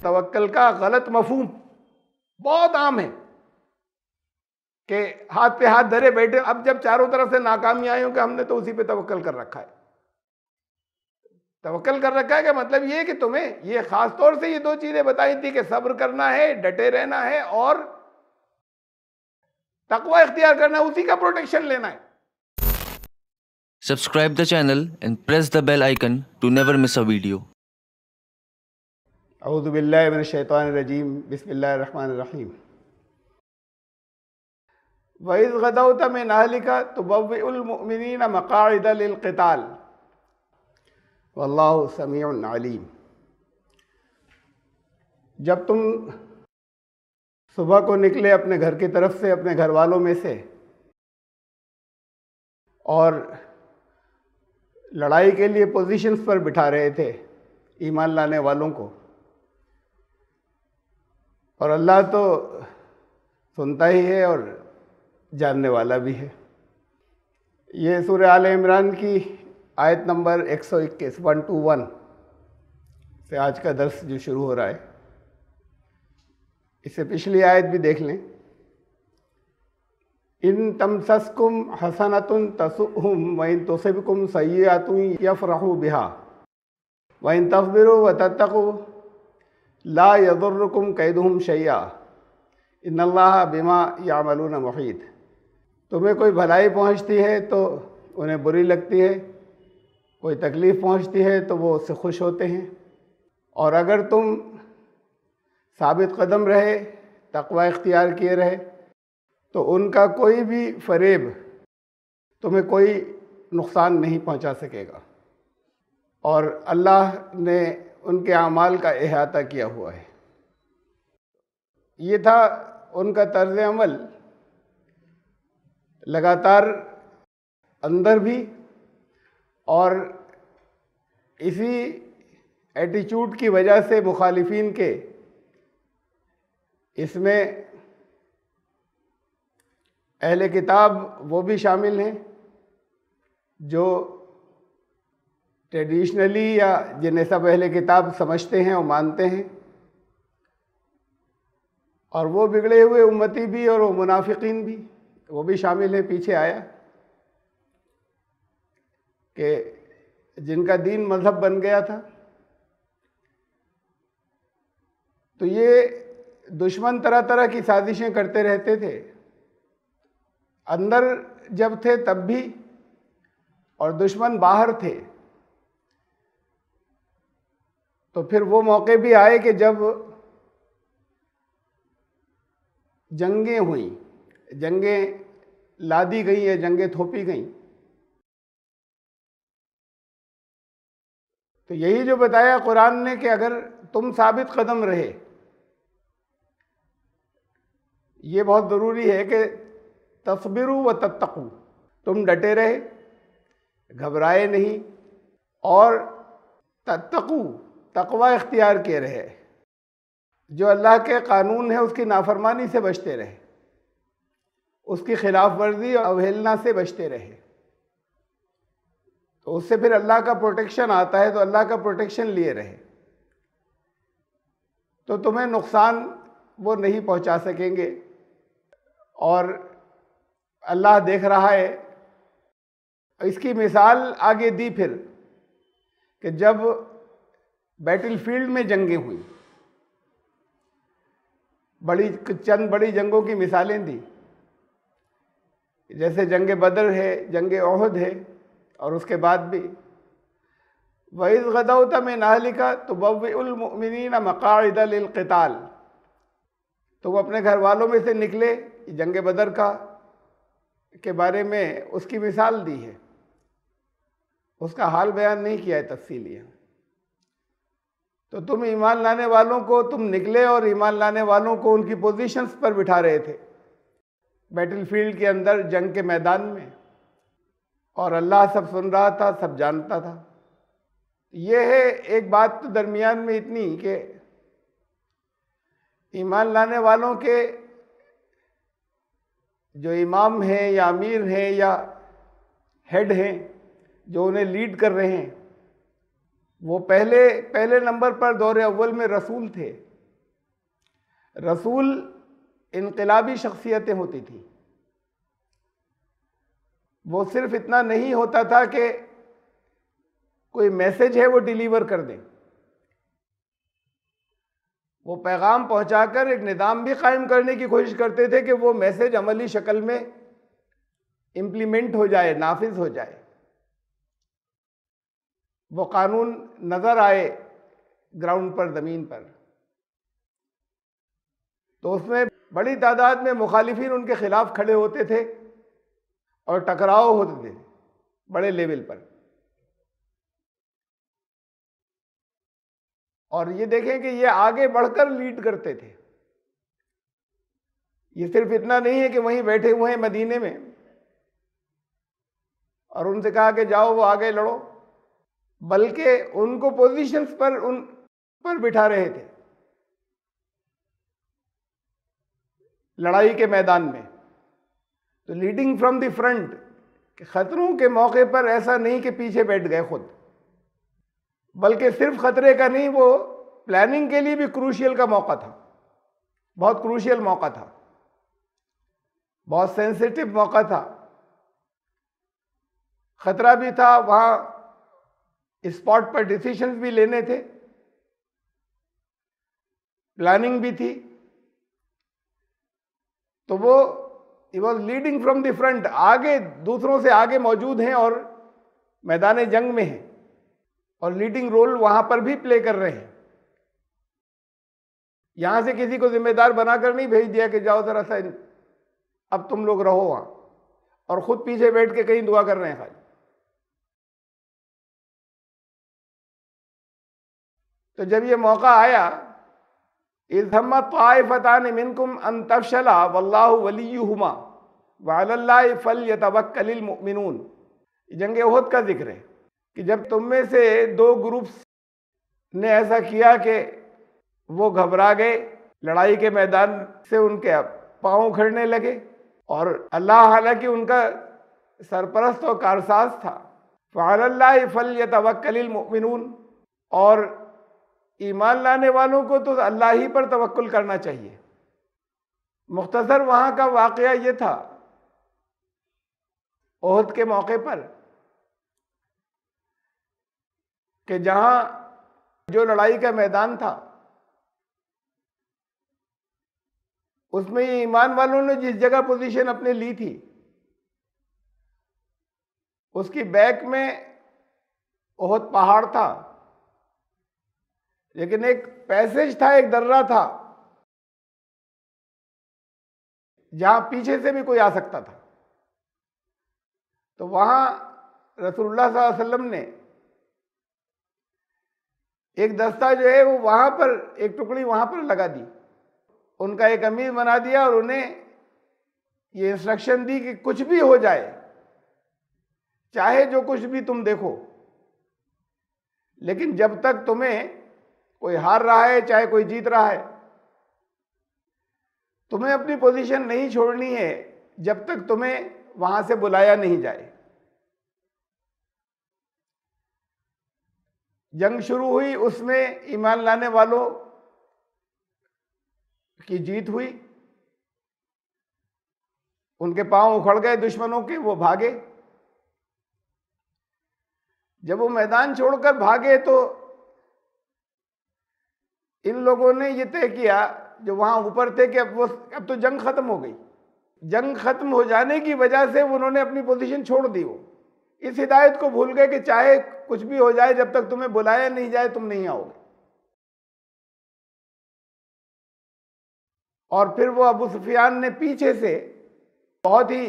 तवक्कल का गलत मफहूम बहुत आम है कि हाथ पे हाथ धरे बैठे, अब जब चारों तरफ से नाकामी आई हो कि हमने तो उसी पे तवक्कल कर रखा है। तवक्कल कर रखा है का मतलब ये है कि तुम्हें ये खास तौर से ये दो चीजें बताई थी कि सब्र करना है, डटे रहना है और तकवा इख्तियार करना है, उसी का प्रोटेक्शन लेना है। Subscribe the channel and press the bell icon to never miss a video. औज़ु बिल्लाहि मिनश शैतानिर रजीम, बिस्मिल्लाहिर रहमानिर रहीम। वइज़ गदौत मिन अहलिका तुबव्विउल मुमिनीना मक़ाइदा लिल क़िताल वल्लाहु समीउन अलीम। जब तुम सुबह को निकले अपने घर की तरफ से, अपने घर वालों में से, और लड़ाई के लिए पोजीशंस पर बिठा रहे थे ईमान लाने वालों को, और अल्लाह तो सुनता ही है और जानने वाला भी है। ये सूरह आले इमरान की आयत नंबर 121 121 से आज का दर्स जो शुरू हो रहा है, इससे पिछली आयत भी देख लें। इन तमसस्कुम हसनतुन तसुहुम व इन तुसिबकुम सय्यतुन यफरहु बिहा व इन तस्बिरु व तत्तकू ला यदुर्रुकुम कैदुहुम शैया इन्नल्लाह बिमा यामलून मुहीत। तुम्हें कोई भलाई पहुंचती है तो उन्हें बुरी लगती है, कोई तकलीफ़ पहुंचती है तो वो उससे खुश होते हैं, और अगर तुम साबित कदम रहे, तकवा इख्तियार किए रहे, तो उनका कोई भी फरेब तुम्हें कोई नुकसान नहीं पहुंचा सकेगा, और अल्लाह ने उनके अमाल का इहाता किया हुआ है। ये था उनका तर्ज अमल, लगातार अंदर भी, और इसी एटीट्यूड की वजह से मुखालिफिन के इसमें अहले किताब वो भी शामिल हैं जो ट्रेडिशनली या जिन्हें सब अहले किताब समझते हैं और मानते हैं, और वो बिगड़े हुए उम्मती भी और वो मुनाफिकीन भी, वो भी शामिल हैं। पीछे आया कि जिनका दीन मजहब बन गया था, तो ये दुश्मन तरह तरह की साजिशें करते रहते थे, अंदर जब थे तब भी, और दुश्मन बाहर थे। तो फिर वो मौके भी आए कि जब जंगें हुई, जंगें लादी गई या जंगें थोपी गई, तो यही जो बताया कुरान ने कि अगर तुम साबित कदम रहे, ये बहुत ज़रूरी है कि तस्बिरु व तत्तकू, तुम डटे रहे, घबराए नहीं, और तत्तकू, तकवा इख्तियार किए रहे, जो अल्लाह के कानून है उसकी नाफरमानी से बचते रहे, उसकी खिलाफ वर्जी और अवहेलना से बचते रहे, तो उससे फिर अल्लाह का प्रोटेक्शन आता है, तो अल्लाह का प्रोटेक्शन लिए रहे, तो तुम्हें नुकसान वो नहीं पहुंचा सकेंगे। और अल्लाह देख रहा है। इसकी मिसाल आगे दी फिर कि जब बैटलफील्ड में जंगें हुई, चंद बड़ी जंगों की मिसालें दी, जैसे जंग बदर है, जंग ओहद है, और उसके बाद भी वइज़ गदौत मिन अहलिका तुबव्विउल मुमिनीना मक़ाइदा लिल क़िताल, तो वो अपने घर वालों में से निकले। जंग बदर का के बारे में उसकी मिसाल दी है, उसका हाल बयान नहीं किया है तफसीलियाँ। तो तुम ईमान लाने वालों को, तुम निकले और ईमान लाने वालों को उनकी पोजीशंस पर बिठा रहे थे बैटलफील्ड के अंदर, जंग के मैदान में, और अल्लाह सब सुन रहा था, सब जानता था। ये है एक बात तो दरमियान में इतनी कि ईमान लाने वालों के जो इमाम हैं या अमीर हैं या हेड हैं, जो उन्हें लीड कर रहे हैं, वो पहले नंबर पर दौर अव्वल में रसूल थे, रसूल इनकलाबी शख्सियतें होती थी। वो सिर्फ इतना नहीं होता था कि कोई मैसेज है वो डिलीवर कर दें, वो पैगाम पहुंचाकर एक निज़ाम भी कायम करने की कोशिश करते थे कि वो मैसेज अमली शक्ल में इम्प्लीमेंट हो जाए, नाफिज हो जाए, वो कानून नजर आए ग्राउंड पर, ज़मीन पर। तो उसमें बड़ी तादाद में मुखालिफिन उनके खिलाफ खड़े होते थे और टकराव होते थे बड़े लेवल पर। और ये देखें कि ये आगे बढ़कर लीड करते थे। ये सिर्फ इतना नहीं है कि वहीं बैठे हुए हैं मदीने में और उनसे कहा कि जाओ वो आगे लड़ो, बल्कि उनको पोजीशंस पर उन पर बिठा रहे थे लड़ाई के मैदान में। तो लीडिंग फ्रॉम द फ्रंट, खतरों के मौके पर ऐसा नहीं कि पीछे बैठ गए खुद, बल्कि सिर्फ खतरे का नहीं, वो प्लानिंग के लिए भी क्रूशियल का मौका था, बहुत क्रूशियल मौका था, बहुत सेंसिटिव मौका था, खतरा भी था, वहां स्पॉट पर डिसीजंस भी लेने थे, प्लानिंग भी थी। तो वो was leading from the front, आगे दूसरों से आगे मौजूद हैं और मैदान जंग में हैं और लीडिंग रोल वहां पर भी प्ले कर रहे हैं। यहां से किसी को जिम्मेदार बनाकर नहीं भेज दिया कि जाओ जरा सा अब तुम लोग रहो वहां, और खुद पीछे बैठ के कहीं दुआ कर रहे हैं खाली। तो जब ये मौका आया, इज़ हम्मा ताइफतान मिनकुम अन तफशला वल्लाहु वलियुहुमा व अलल्लाहि फलयतवक्कलिल मुमिनून, जंग उहद का जिक्र है कि जब तुम में से दो ग्रुप्स ने ऐसा किया कि वो घबरा गए, लड़ाई के मैदान से उनके पांव उखड़ने लगे, और अल्लाह हालांकि उनका सरपरस्त और कारसाज था, फअलल्लाहि फलयतवक्कलिल मुमिनून, और ईमान लाने वालों को तो अल्लाह ही पर तवक्कुल करना चाहिए। मुख्तसर वहां का वाकया ये था ओहद के मौके पर कि जहां जो लड़ाई का मैदान था उसमें ईमान वालों ने जिस जगह पोजीशन अपने ली थी उसकी बैक में ओहद पहाड़ था, लेकिन एक पैसेज था, एक दर्रा था जहां पीछे से भी कोई आ सकता था। तो वहां रसूलुल्लाह सल्लल्लाहु अलैहि वसल्लम ने एक दस्ता जो है वो वहां पर, एक टुकड़ी वहां पर लगा दी, उनका एक अमीर बना दिया और उन्हें ये इंस्ट्रक्शन दी कि कुछ भी हो जाए, चाहे जो कुछ भी तुम देखो, लेकिन जब तक तुम्हें कोई हार रहा है चाहे कोई जीत रहा है, तुम्हें अपनी पोजीशन नहीं छोड़नी है जब तक तुम्हें वहां से बुलाया नहीं जाए। जंग शुरू हुई, उसमें ईमान लाने वालों की जीत हुई, उनके पांव उखड़ गए दुश्मनों के, वो भागे। जब वो मैदान छोड़कर भागे तो इन लोगों ने ये तय किया जो वहां ऊपर थे कि अब तो जंग खत्म हो गई। जंग खत्म हो जाने की वजह से उन्होंने अपनी पोजीशन छोड़ दी। वो इस हिदायत को भूल गए कि चाहे कुछ भी हो जाए, जब तक तुम्हें बुलाया नहीं जाए तुम नहीं आओगे। और फिर वो अबू सुफियान ने पीछे से, बहुत ही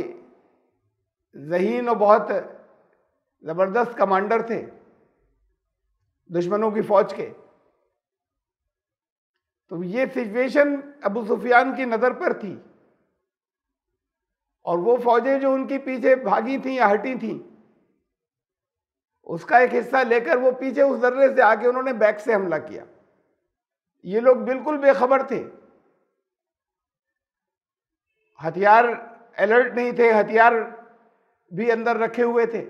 ज़हीन और बहुत जबरदस्त कमांडर थे दुश्मनों की फौज के, तो ये सिचुएशन अबू सुफियान की नजर पर थी, और वो फौजें जो उनकी पीछे भागी थी या हटी थी, उसका एक हिस्सा लेकर वो पीछे उस दर्रे से आके उन्होंने बैक से हमला किया। ये लोग बिल्कुल बेखबर थे, हथियार अलर्ट नहीं थे, हथियार भी अंदर रखे हुए थे,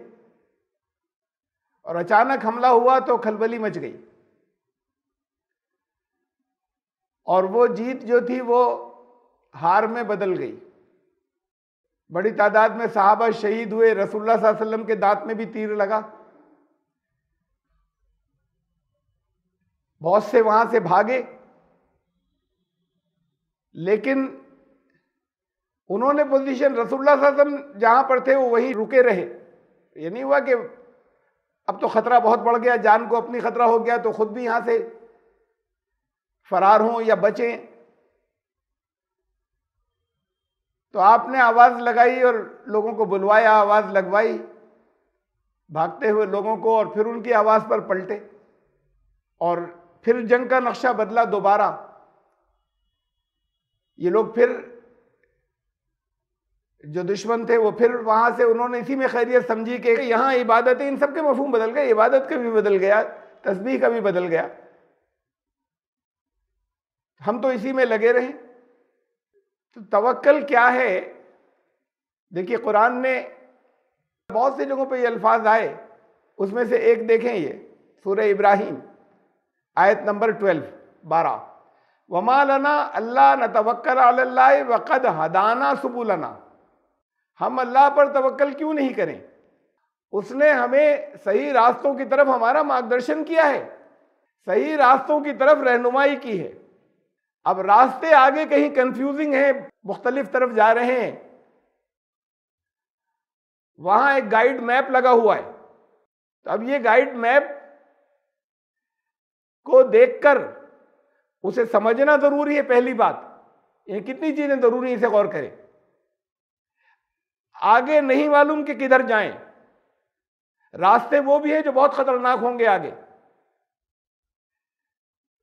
और अचानक हमला हुआ तो खलबली मच गई। और वो जीत जो थी वो हार में बदल गई। बड़ी तादाद में सहाबा शहीद हुए, रसूलुल्लाह सल्लल्लाहु अलैहि वसल्लम के दांत में भी तीर लगा, बहुत से वहां से भागे, लेकिन उन्होंने पोजीशन रसूलुल्लाह सल्लल्लाहु अलैहि वसल्लम जहां पर थे वो वहीं रुके रहे। ये नहीं हुआ कि अब तो खतरा बहुत बढ़ गया, जान को अपनी खतरा हो गया तो खुद भी यहां से फरार हों या बचें। तो आपने आवाज लगाई और लोगों को बुलवाया, आवाज लगवाई भागते हुए लोगों को, और फिर उनकी आवाज पर पलटे और फिर जंग का नक्शा बदला दोबारा। ये लोग फिर जो दुश्मन थे वो फिर वहां से उन्होंने इसी में खैरियत समझी कि यहां इबादतें, इन सब के मफहूम बदल गए, इबादत का भी बदल गया, तस्बीह का भी बदल गया, हम तो इसी में लगे रहे। तो तवक्कल क्या है? देखिए कुरान ने बहुत सी जगहों पे ये अल्फाज आए, उसमें से एक देखें, ये सूरह इब्राहिम आयत नंबर 12 वमा लना अल्लाह नतवक्कल अलल्लाह वक़द हदाना सुबुलना। हम अल्लाह पर तवक्कल क्यों नहीं करें? उसने हमें सही रास्तों की तरफ हमारा मार्गदर्शन किया है, सही रास्तों की तरफ रहनुमाई की है। अब रास्ते आगे कहीं कंफ्यूजिंग हैं, मुख्तलिफ तरफ जा रहे हैं, वहां एक गाइड मैप लगा हुआ है। तो अब ये गाइड मैप को देखकर उसे समझना जरूरी है। पहली बात, ये कितनी चीजें जरूरी है, इसे गौर करें। आगे नहीं मालूम कि किधर जाएं, रास्ते वो भी हैं जो बहुत खतरनाक होंगे आगे,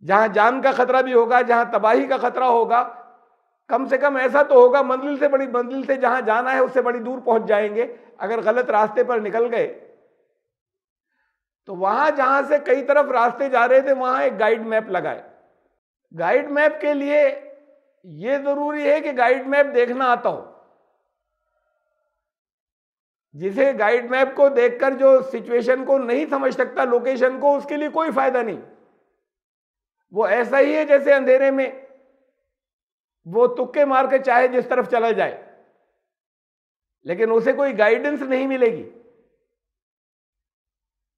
जहां जान का खतरा भी होगा, जहां तबाही का खतरा होगा। कम से कम ऐसा तो होगा मंजिल से, बड़ी मंजिल से जहां जाना है उससे बड़ी दूर पहुंच जाएंगे। अगर गलत रास्ते पर निकल गए तो वहां जहां से कई तरफ रास्ते जा रहे थे वहां एक गाइड मैप लगाए। गाइड मैप के लिए यह जरूरी है कि गाइड मैप देखना आता हो। जिसे गाइड मैप को देखकर जो सिचुएशन को नहीं समझ सकता, लोकेशन को, उसके लिए कोई फायदा नहीं। वो ऐसा ही है जैसे अंधेरे में वो तुक्के मार के चाहे जिस तरफ चला जाए, लेकिन उसे कोई गाइडेंस नहीं मिलेगी।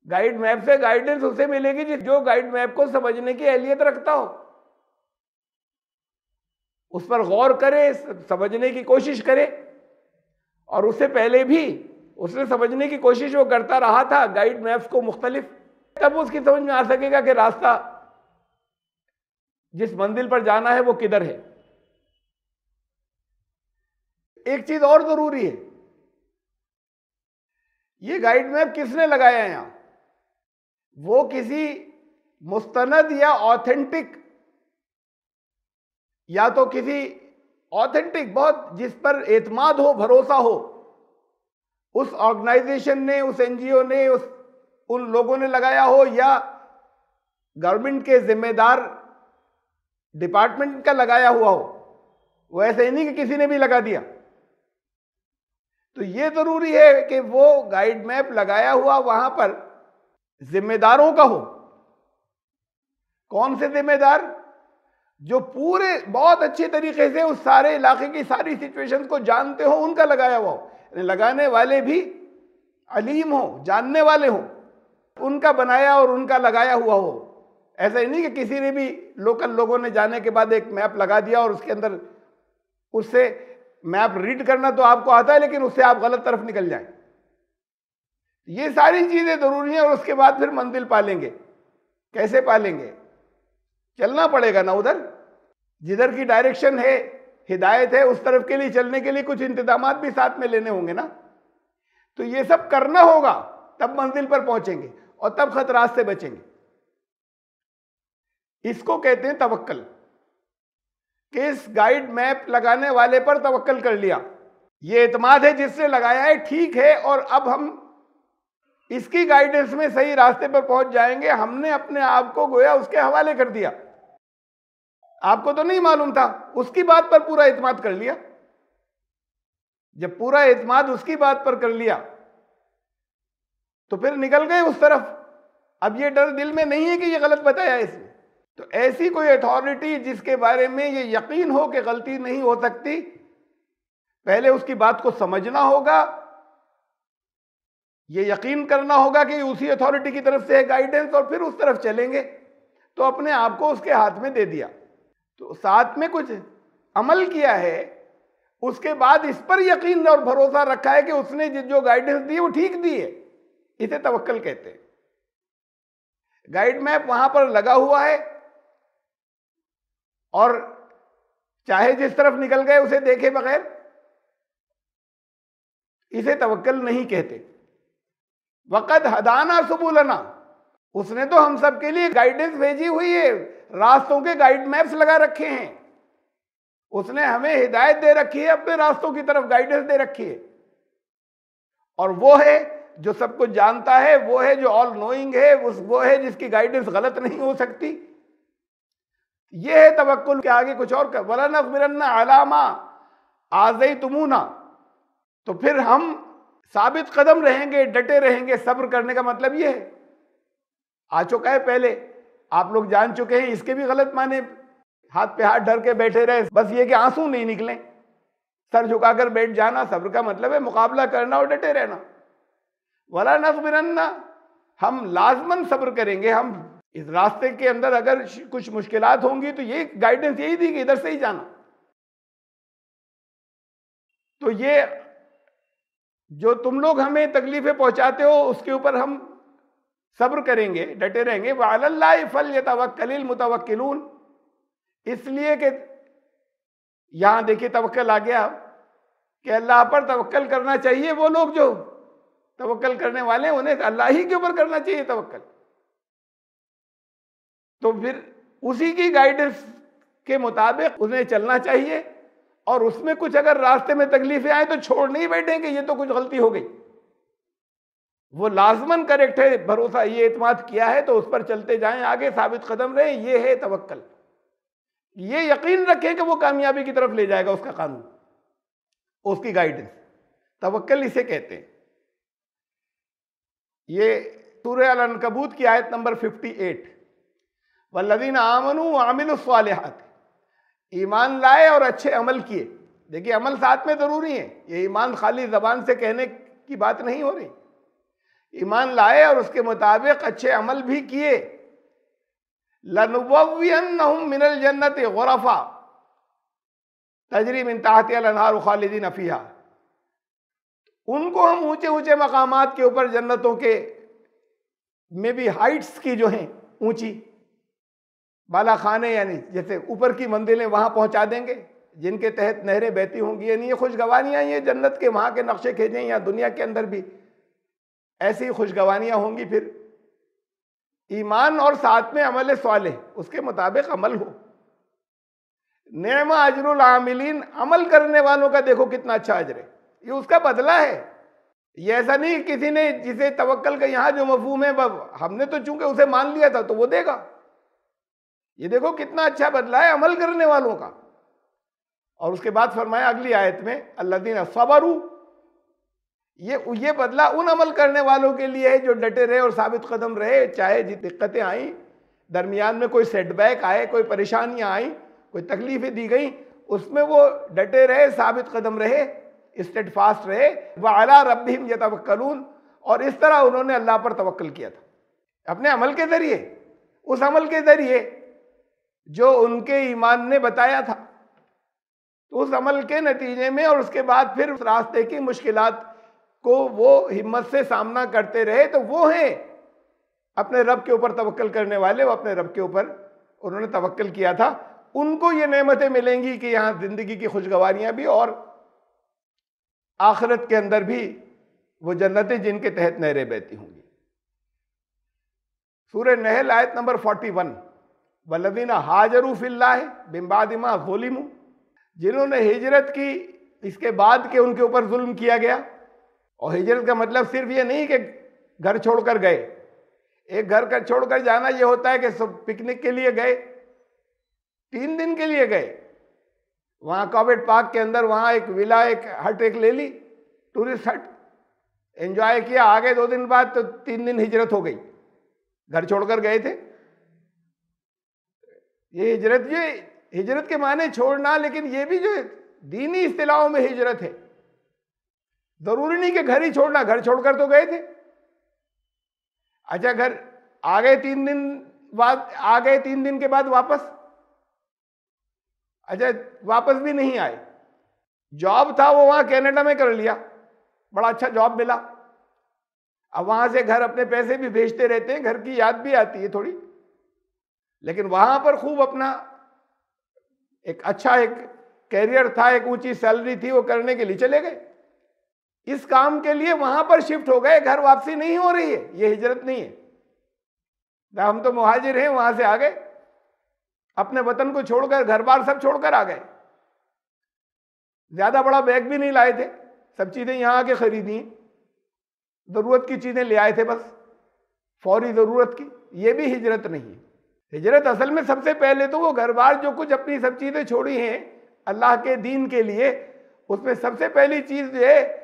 गाइड मैप से गाइडेंस उसे मिलेगी जो गाइड मैप को समझने की अहलियत रखता हो, उस पर गौर करे, समझने की कोशिश करे। और उससे पहले भी उसने समझने की कोशिश वो करता रहा था गाइड मैप्स को मुख्तलिफ, तब उसकी समझ में आ सकेगा कि रास्ता जिस मंजिल पर जाना है वो किधर है। एक चीज और जरूरी है, ये गाइड मैप किसने लगाया है यहां? वो किसी मुस्तनद या ऑथेंटिक, या तो किसी ऑथेंटिक बहुत जिस पर एतमाद हो, भरोसा हो, उस ऑर्गेनाइजेशन ने, उस एनजीओ ने, उन लोगों ने लगाया हो, या गवर्नमेंट के जिम्मेदार डिपार्टमेंट का लगाया हुआ हो। वो ऐसे ही नहीं कि किसी ने भी लगा दिया। तो ये जरूरी है कि वो गाइड मैप लगाया हुआ वहां पर जिम्मेदारों का हो। कौन से जिम्मेदार? जो पूरे बहुत अच्छे तरीके से उस सारे इलाके की सारी सिचुएशंस को जानते हो, उनका लगाया हुआ हो। लगाने वाले भी अलीम हो, जानने वाले हो, उनका बनाया और उनका लगाया हुआ हो। ऐसा ही नहीं कि किसी ने भी लोकल लोगों ने जाने के बाद एक मैप लगा दिया और उसके अंदर उससे मैप रीड करना तो आपको आता है, लेकिन उससे आप गलत तरफ निकल जाएं। ये सारी चीजें जरूरी हैं। और उसके बाद फिर मंजिल पालेंगे। कैसे पालेंगे? चलना पड़ेगा ना, उधर जिधर की डायरेक्शन है, हिदायत है, उस तरफ के लिए चलने के लिए कुछ इंतजामात भी साथ में लेने होंगे ना। तो ये सब करना होगा, तब मंजिल पर पहुंचेंगे और तब खतरात से बचेंगे। इसको कहते हैं तवक्कल। कि इस गाइड मैप लगाने वाले पर तवक्कल कर लिया, ये एतमाद है जिसने लगाया है, ठीक है, और अब हम इसकी गाइडेंस में सही रास्ते पर पहुंच जाएंगे। हमने अपने आप को गोया उसके हवाले कर दिया। आपको तो नहीं मालूम था, उसकी बात पर पूरा एतमाद कर लिया। जब पूरा एतमाद उसकी बात पर कर लिया तो फिर निकल गए उस तरफ। अब ये डर दिल में नहीं है कि ये गलत बताया इसने। तो ऐसी कोई अथॉरिटी जिसके बारे में ये यकीन हो कि गलती नहीं हो सकती, पहले उसकी बात को समझना होगा, ये यकीन करना होगा कि उसी अथॉरिटी की तरफ से है गाइडेंस, और फिर उस तरफ चलेंगे। तो अपने आप को उसके हाथ में दे दिया, तो साथ में कुछ अमल किया है, उसके बाद इस पर यकीन और भरोसा रखा है कि उसने जो गाइडेंस दी है वो ठीक दी है, इसे तवक्कल कहते हैं। गाइड मैप वहां पर लगा हुआ है और चाहे जिस तरफ निकल गए उसे देखे बगैर, इसे तवक्कल नहीं कहते। वक़द हदाना सुबुलना, उसने तो हम सब के लिए गाइडेंस भेजी हुई है, रास्तों के गाइड मैप्स लगा रखे हैं, उसने हमें हिदायत दे रखी है, अपने रास्तों की तरफ गाइडेंस दे रखी है। और वो है जो सब कुछ जानता है, वो है जो ऑल नोइंग है, वो है जिसकी गाइडेंस गलत नहीं हो सकती। ये है तवक्कुल के आगे कुछ और का। वला नस्बिरन्ना अला मा आज़ैतुमूना, तो फिर हम साबित कदम रहेंगे, डटे रहेंगे। सब्र करने का मतलब ये है, आ चुका है पहले, आप लोग जान चुके हैं, इसके भी गलत माने, हाथ पे हाथ धर के बैठे रहे, बस ये कि आंसू नहीं निकले, सर झुकाकर बैठ जाना। सब्र का मतलब है मुकाबला करना और डटे रहना। वला नस्बिरन्ना, हम लाजमन सब्र करेंगे। हम इस रास्ते के अंदर अगर कुछ मुश्किलात होंगी तो ये गाइडेंस यही दी कि इधर से ही जाना। तो ये जो तुम लोग हमें तकलीफें पहुंचाते हो उसके ऊपर हम सब्र करेंगे, डटे रहेंगे। व अलल्लाहि फल्यतवक्कलिल मुतवक्किलून, इसलिए कि यहां देखिए तवक्कल आ गया कि अल्लाह पर तवक्कल करना चाहिए। वो लोग जो तवक्कल करने वाले हैं उन्हें अल्लाह ही के ऊपर करना चाहिए तवक्कल। तो फिर उसी की गाइडेंस के मुताबिक उन्हें चलना चाहिए, और उसमें कुछ अगर रास्ते में तकलीफें आए तो छोड़ नहीं बैठेंगे ये तो कुछ गलती हो गई। वो लाजमन करेक्ट है, भरोसा ये इत्मीनान किया है तो उस पर चलते जाएं, आगे साबित कदम रहे। ये है तवक्कल। ये यकीन रखें कि वो कामयाबी की तरफ ले जाएगा, उसका कानून, उसकी गाइडेंस, तवक्कल इसे कहते हैं। ये सूरह अल-अनकबूत की आयत नंबर 58, वल्लज़ीना आमनू व अमिलुस सालिहात, ईमान लाए और अच्छे अमल किए। देखिए अमल साथ में जरूरी है, ये ईमान खाली जबान से कहने की बात नहीं हो रही। ईमान लाए और उसके मुताबिक अच्छे अमल भी किए। लनुबव्वियन्नहुम मिनल जन्नति गुरफा तजरी मिन तहतिहा अल-अनहार खालिदीन फीहा, उनको हम ऊंचे ऊंचे मकामात के ऊपर जन्नतों के में भी हाइट्स की जो हैं ऊंची बाला खाने, यानी जैसे ऊपर की मंजिलें, वहां पहुंचा देंगे जिनके तहत नहरें बहती होंगी। यानी ये खुशगवानियां, ये जन्नत के वहां के नक्शे खींचे या दुनिया के अंदर भी ऐसी खुशगवानियां होंगी। फिर ईमान और साथ में अमल सालेह, उसके मुताबिक अमल हो। नेमा अजरुल आमिलीन, अमल करने वालों का देखो कितना अच्छा अजर है, ये उसका बदला है। ये ऐसा नहीं किसी ने, जिसे तवक्कल का यहाँ जो मफहूम है, हमने तो चूंकि उसे मान लिया था तो वो देगा। ये देखो कितना अच्छा बदला है अमल करने वालों का। और उसके बाद फरमाया अगली आयत में, अल्लज़ीना सबरू, ये बदला उन अमल करने वालों के लिए है जो डटे रहे और साबित कदम रहे। चाहे दिक्कतें आई, दरमियान में कोई सेटबैक आए, कोई परेशानियां आई, कोई तकलीफें दी गई, उसमें वो डटे रहे, साबित कदम रहे, स्टेडफास्ट रहे। व अला रब्बिहिम यतवक्कलून, और इस तरह उन्होंने अल्लाह पर तवक्कल किया था अपने अमल के जरिए, उस अमल के जरिए जो उनके ईमान ने बताया था। तो उस अमल के नतीजे में और उसके बाद फिर उस रास्ते की मुश्किलात को वो हिम्मत से सामना करते रहे। तो वो हैं अपने रब के ऊपर तवक्कल करने वाले, वो अपने रब के ऊपर उन्होंने तवक्कल किया था। उनको ये नेमतें मिलेंगी कि यहाँ जिंदगी की खुशगवारियाँ भी और आखिरत के अंदर भी वो जन्नतें जिनके तहत नहरें बहती होंगी। सूरह नहल आयत नंबर 41, वल्लज़ीना हाजरू फिल्लाह मिन बादि मा ज़ुलिमू, जिन्होंने हिजरत की इसके बाद के उनके ऊपर जुल्म किया गया। और हिजरत का मतलब सिर्फ ये नहीं कि घर छोड़कर गए। एक घर का छोड़कर जाना ये होता है कि सब पिकनिक के लिए गए, 3 दिन के लिए गए, वहाँ कॉर्बेट पार्क के अंदर वहाँ एक विला, एक हट एक ले ली, टूरिस्ट हट, एंजॉय किया, आ गए 2 दिन बाद, तो 3 दिन हिजरत हो गई, घर छोड़कर गए थे। ये हिजरत के माने छोड़ना, लेकिन ये भी जो दीनी इस्तिलाहों में हिजरत है। जरूरी नहीं कि घर ही छोड़ना, घर छोड़कर तो गए थे। अच्छा, घर आ गए 3 दिन बाद, आ गए 3 दिन के बाद वापस, अच्छा वापस भी नहीं आए। जॉब था वो वहां कनाडा में कर लिया, बड़ा अच्छा जॉब मिला। अब वहां से घर अपने पैसे भी भेजते रहते हैं, घर की याद भी आती है थोड़ी, लेकिन वहां पर खूब अपना एक अच्छा एक कैरियर था, एक ऊंची सैलरी थी, वो करने के लिए चले गए। इस काम के लिए वहां पर शिफ्ट हो गए, घर वापसी नहीं हो रही है, ये हिजरत नहीं है। हम तो मुहाजिर हैं, वहां से आ गए, अपने वतन को छोड़कर, घर बार सब छोड़कर आ गए। ज्यादा बड़ा बैग भी नहीं लाए थे, सब चीजें यहां आके खरीदी, जरूरत की चीजें ले आए थे बस, फौरी जरूरत की। ये भी हिजरत नहीं है। हिजरत असल में सबसे पहले तो वो घर बार जो कुछ अपनी सब चीजें छोड़ी हैं अल्लाह के दीन के लिए, उसमें सबसे पहली चीज जो है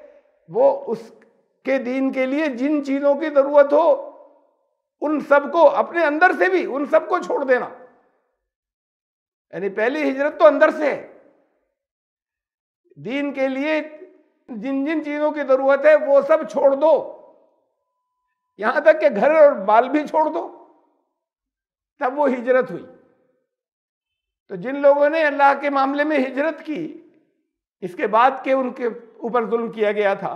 वो उसके दीन के लिए जिन चीजों की जरूरत हो उन सबको, अपने अंदर से भी उन सबको छोड़ देना। यानी पहली हिजरत तो अंदर से है। दीन के लिए जिन जिन चीजों की जरूरत है वो सब छोड़ दो, यहां तक कि घर और बाल भी छोड़ दो, तब वो हिजरत हुई। तो जिन लोगों ने अल्लाह के मामले में हिजरत की, इसके बाद के उनके ऊपर जुल्म किया गया था,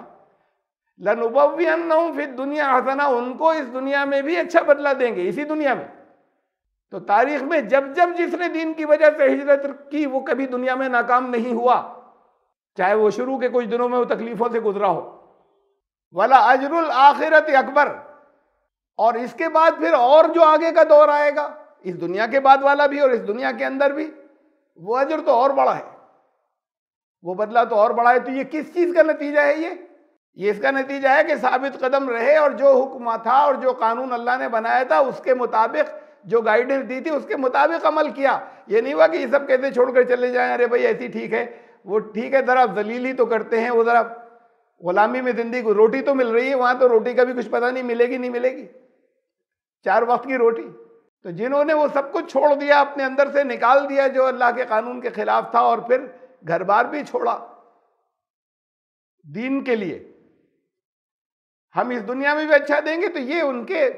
लनुबव्विअन्नहुम फिद दुनिया हसना, उनको इस दुनिया में भी अच्छा बदला देंगे, इसी दुनिया में। तो तारीख में जब जब जिसने दीन की वजह से हिजरत की वो कभी दुनिया में नाकाम नहीं हुआ, चाहे वो शुरू के कुछ दिनों में वो तकलीफों से गुजरा हो। वला अजरुल आखिरत अकबर, और इसके बाद फिर और जो आगे का दौर आएगा, इस दुनिया के बाद वाला भी और इस दुनिया के अंदर भी, वो अजर तो और बड़ा है, वो बदला तो और बड़ा है। तो ये किस चीज का नतीजा है? ये इसका नतीजा है कि साबित कदम रहे और जो हुक्म था और जो कानून अल्लाह ने बनाया था उसके मुताबिक, जो गाइडेंस दी थी उसके मुताबिक अमल किया। ये नहीं हुआ कि ये सब कैसे छोड़कर चले जाएं, अरे भाई ऐसी ठीक है, वो ठीक है, जरा जलील ही तो करते हैं, वो जरा गुलामी में जिंदगी को, रोटी तो मिल रही है वहां, तो रोटी का भी कुछ पता नहीं मिलेगी नहीं मिलेगी, 4 वक्त की रोटी। तो जिन्होंने वो सब कुछ छोड़ दिया, अपने अंदर से निकाल दिया जो अल्लाह के कानून के खिलाफ था, और फिर घर बार भी छोड़ा दीन के लिए, हम इस दुनिया में भी अच्छा देंगे, तो ये उनके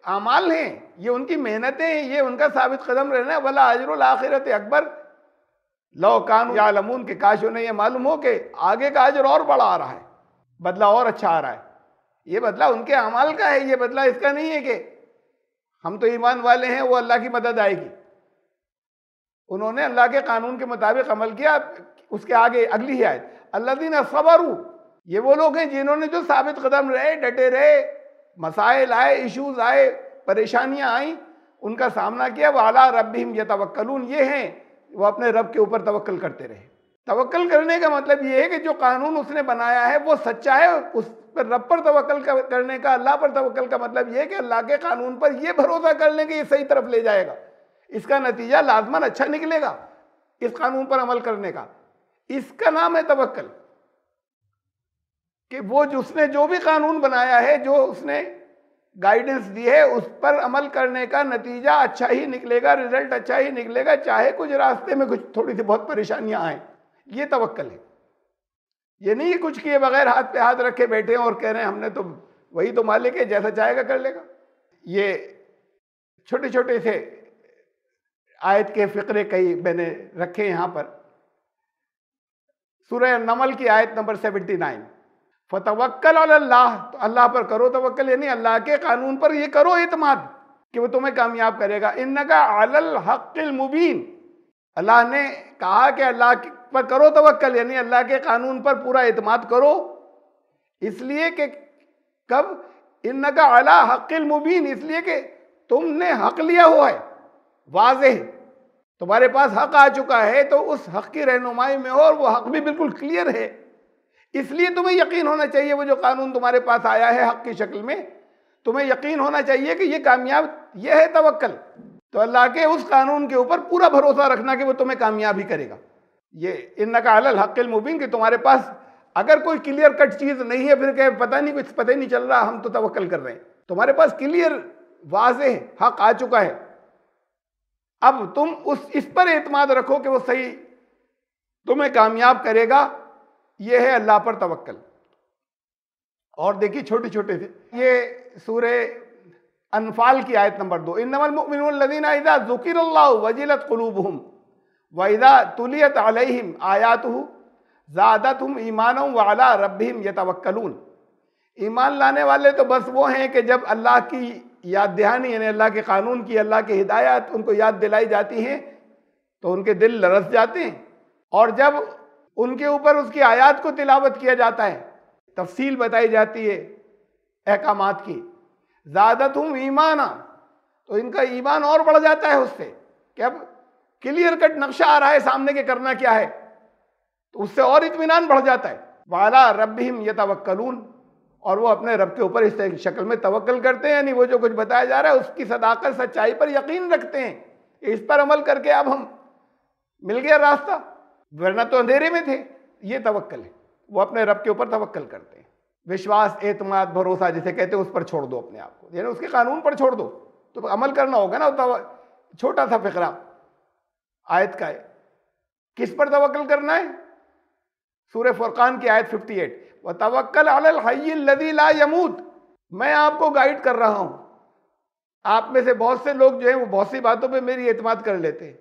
आमाल हैं, ये उनकी मेहनतें हैं, ये उनका साबित कदम रहना है। वला अजरुल आखिरत अकबर लौ कानू यालमून, के काश उन्हें ये मालूम हो कि आगे का अजर और बड़ा आ रहा है, बदला और अच्छा आ रहा है। ये बदला उनके अमाल का है, ये बदला इसका नहीं है कि हम तो ईमान वाले हैं, वो अल्लाह की मदद आएगी। उन्होंने अल्लाह के कानून के मुताबिक अमल किया। उसके आगे अगली ही आयत, अल्लज़ीना सबरू, ये वो लोग हैं जिन्होंने जो साबित कदम रहे, डटे रहे, मसाइल आए, इश्यूज आए, परेशानियां आई, उनका सामना किया। वो अला रब्बिहिम यतवक्कलून, ये हैं वो अपने रब के ऊपर तवक्कल करते रहे। तवक्कल करने का मतलब ये है कि जो कानून उसने बनाया है वो सच्चा है, उस पर रब पर तवक्कल करने का, अल्लाह पर तवक्कल का मतलब ये है कि अल्लाह के कानून पर ये भरोसा कर लें कि ये सही तरफ ले जाएगा, इसका नतीजा लाजमन अच्छा निकलेगा, इस कानून पर अमल करने का। इसका नाम है तवक्कल, कि वो उसने जो भी कानून बनाया है, जो उसने गाइडेंस दी है, उस पर अमल करने का नतीजा अच्छा ही निकलेगा, रिजल्ट अच्छा ही निकलेगा, चाहे कुछ रास्ते में कुछ थोड़ी सी बहुत परेशानियां आए। ये तवक्कल है। ये नहीं कुछ किए बगैर हाथ पे हाथ रखे बैठे हैं और कह रहे हैं हमने तो, वही तो मालिक है, जैसा चाहेगा कर लेगा। ये छोटे छोटे से आयत के फिक्रे कई मैंने रखे यहाँ पर। सूरह नमल की आयत नंबर 79, फतवक्कल अल्लाह, तो अल्लाह पर करो तवक्कल, यानी अल्लाह के कानून पर ये करो इत्माद कि वो तुम्हें कामयाब करेगा। इन्नका अलल हक़्क़िल मुबीन, अल्लाह ने कहा कि अल्लाह पर करो तवक्कल, यानी अल्लाह के कानून पर पूरा इत्माद करो, इसलिए कि कब, इन्नका अला हक़्क़िल मुबीन, इसलिए कि तुमने हक लिया हुआ है, वाज़ेह, तुम्हारे पास हक आ चुका है, तो उस हक की रहनुमाई में हो, और वो हक भी बिल्कुल क्लियर है, इसलिए तुम्हें यकीन होना चाहिए वो जो कानून तुम्हारे पास आया है हक की शक्ल में, तुम्हें यकीन होना चाहिए कि ये कामयाब, ये है तवक्कल। तो अल्लाह के उस कानून के ऊपर पूरा भरोसा रखना कि वो तुम्हें कामयाब ही करेगा। ये इन्नका अलल हक़्क़िल मुबीन, कि तुम्हारे पास अगर कोई क्लियर कट चीज नहीं है, फिर कहे पता नहीं, कुछ पता ही नहीं चल रहा, हम तो तवक्कल कर रहे हैं, तुम्हारे पास क्लियर वाज़ेह हक आ चुका है, अब तुम इस पर एतमाद रखो कि वो सही तुम्हें कामयाब करेगा। ये है अल्लाह पर तवक्कल। और देखिए छोटे छोटे से, ये सूरे अनफाल की आयत नंबर 2, इन्नमल मुमिनून लज़ीना इज़ा ज़ुकिरल्लाहु वजिलत क़ुलूबुहुम व इज़ा तुलियत अलैहिम आयातुहु ज़ादतहुम ईमानन व अला रब्बिहिम यतवक्कलून। ईमान लाने वाले तो बस वो हैं कि जब अल्लाह की याद दहानी यानी अल्लाह के कानून की, अल्लाह की हिदायत उनको याद दिलाई जाती हैं तो उनके दिल लरस जाते हैं। और जब उनके ऊपर उसकी आयत को तिलावत किया जाता है, तफसील बताई जाती है अहकामात की, ज़ादतहुम ईमाना, तो इनका ईमान और बढ़ जाता है उससे कि अब क्लियर कट नक्शा आ रहा है सामने के करना क्या है, तो उससे और इत्मीनान बढ़ जाता है। वाला रब्बिहिम यतवक्कलून, और वो अपने रब के ऊपर इस शक्ल में तवक्कल करते हैं, यानी वो जो कुछ बताया जा रहा है उसकी सदाकत सच्चाई पर यकीन रखते हैं, इस पर अमल करके अब हम मिल गया रास्ता, वरना तो अंधेरे में थे। ये तवक्कल है, वो अपने रब के ऊपर तवक्कल करते हैं। विश्वास, एतमाद, भरोसा जिसे कहते हैं उस पर छोड़ दो अपने आप को, यानी उसके कानून पर छोड़ दो, तो अमल करना होगा ना। छोटा सा फिक्रा आयत का है, किस पर तवक्कल करना है? सूरह फुरकान की आयत 58, व तवक्कल अलल हय्यिल लज़ी ला यमूत। मैं आपको गाइड कर रहा हूं। आप में से बहुत से लोग जो है वो बहुत सी बातों पे मेरी एतमाद कर लेते हैं।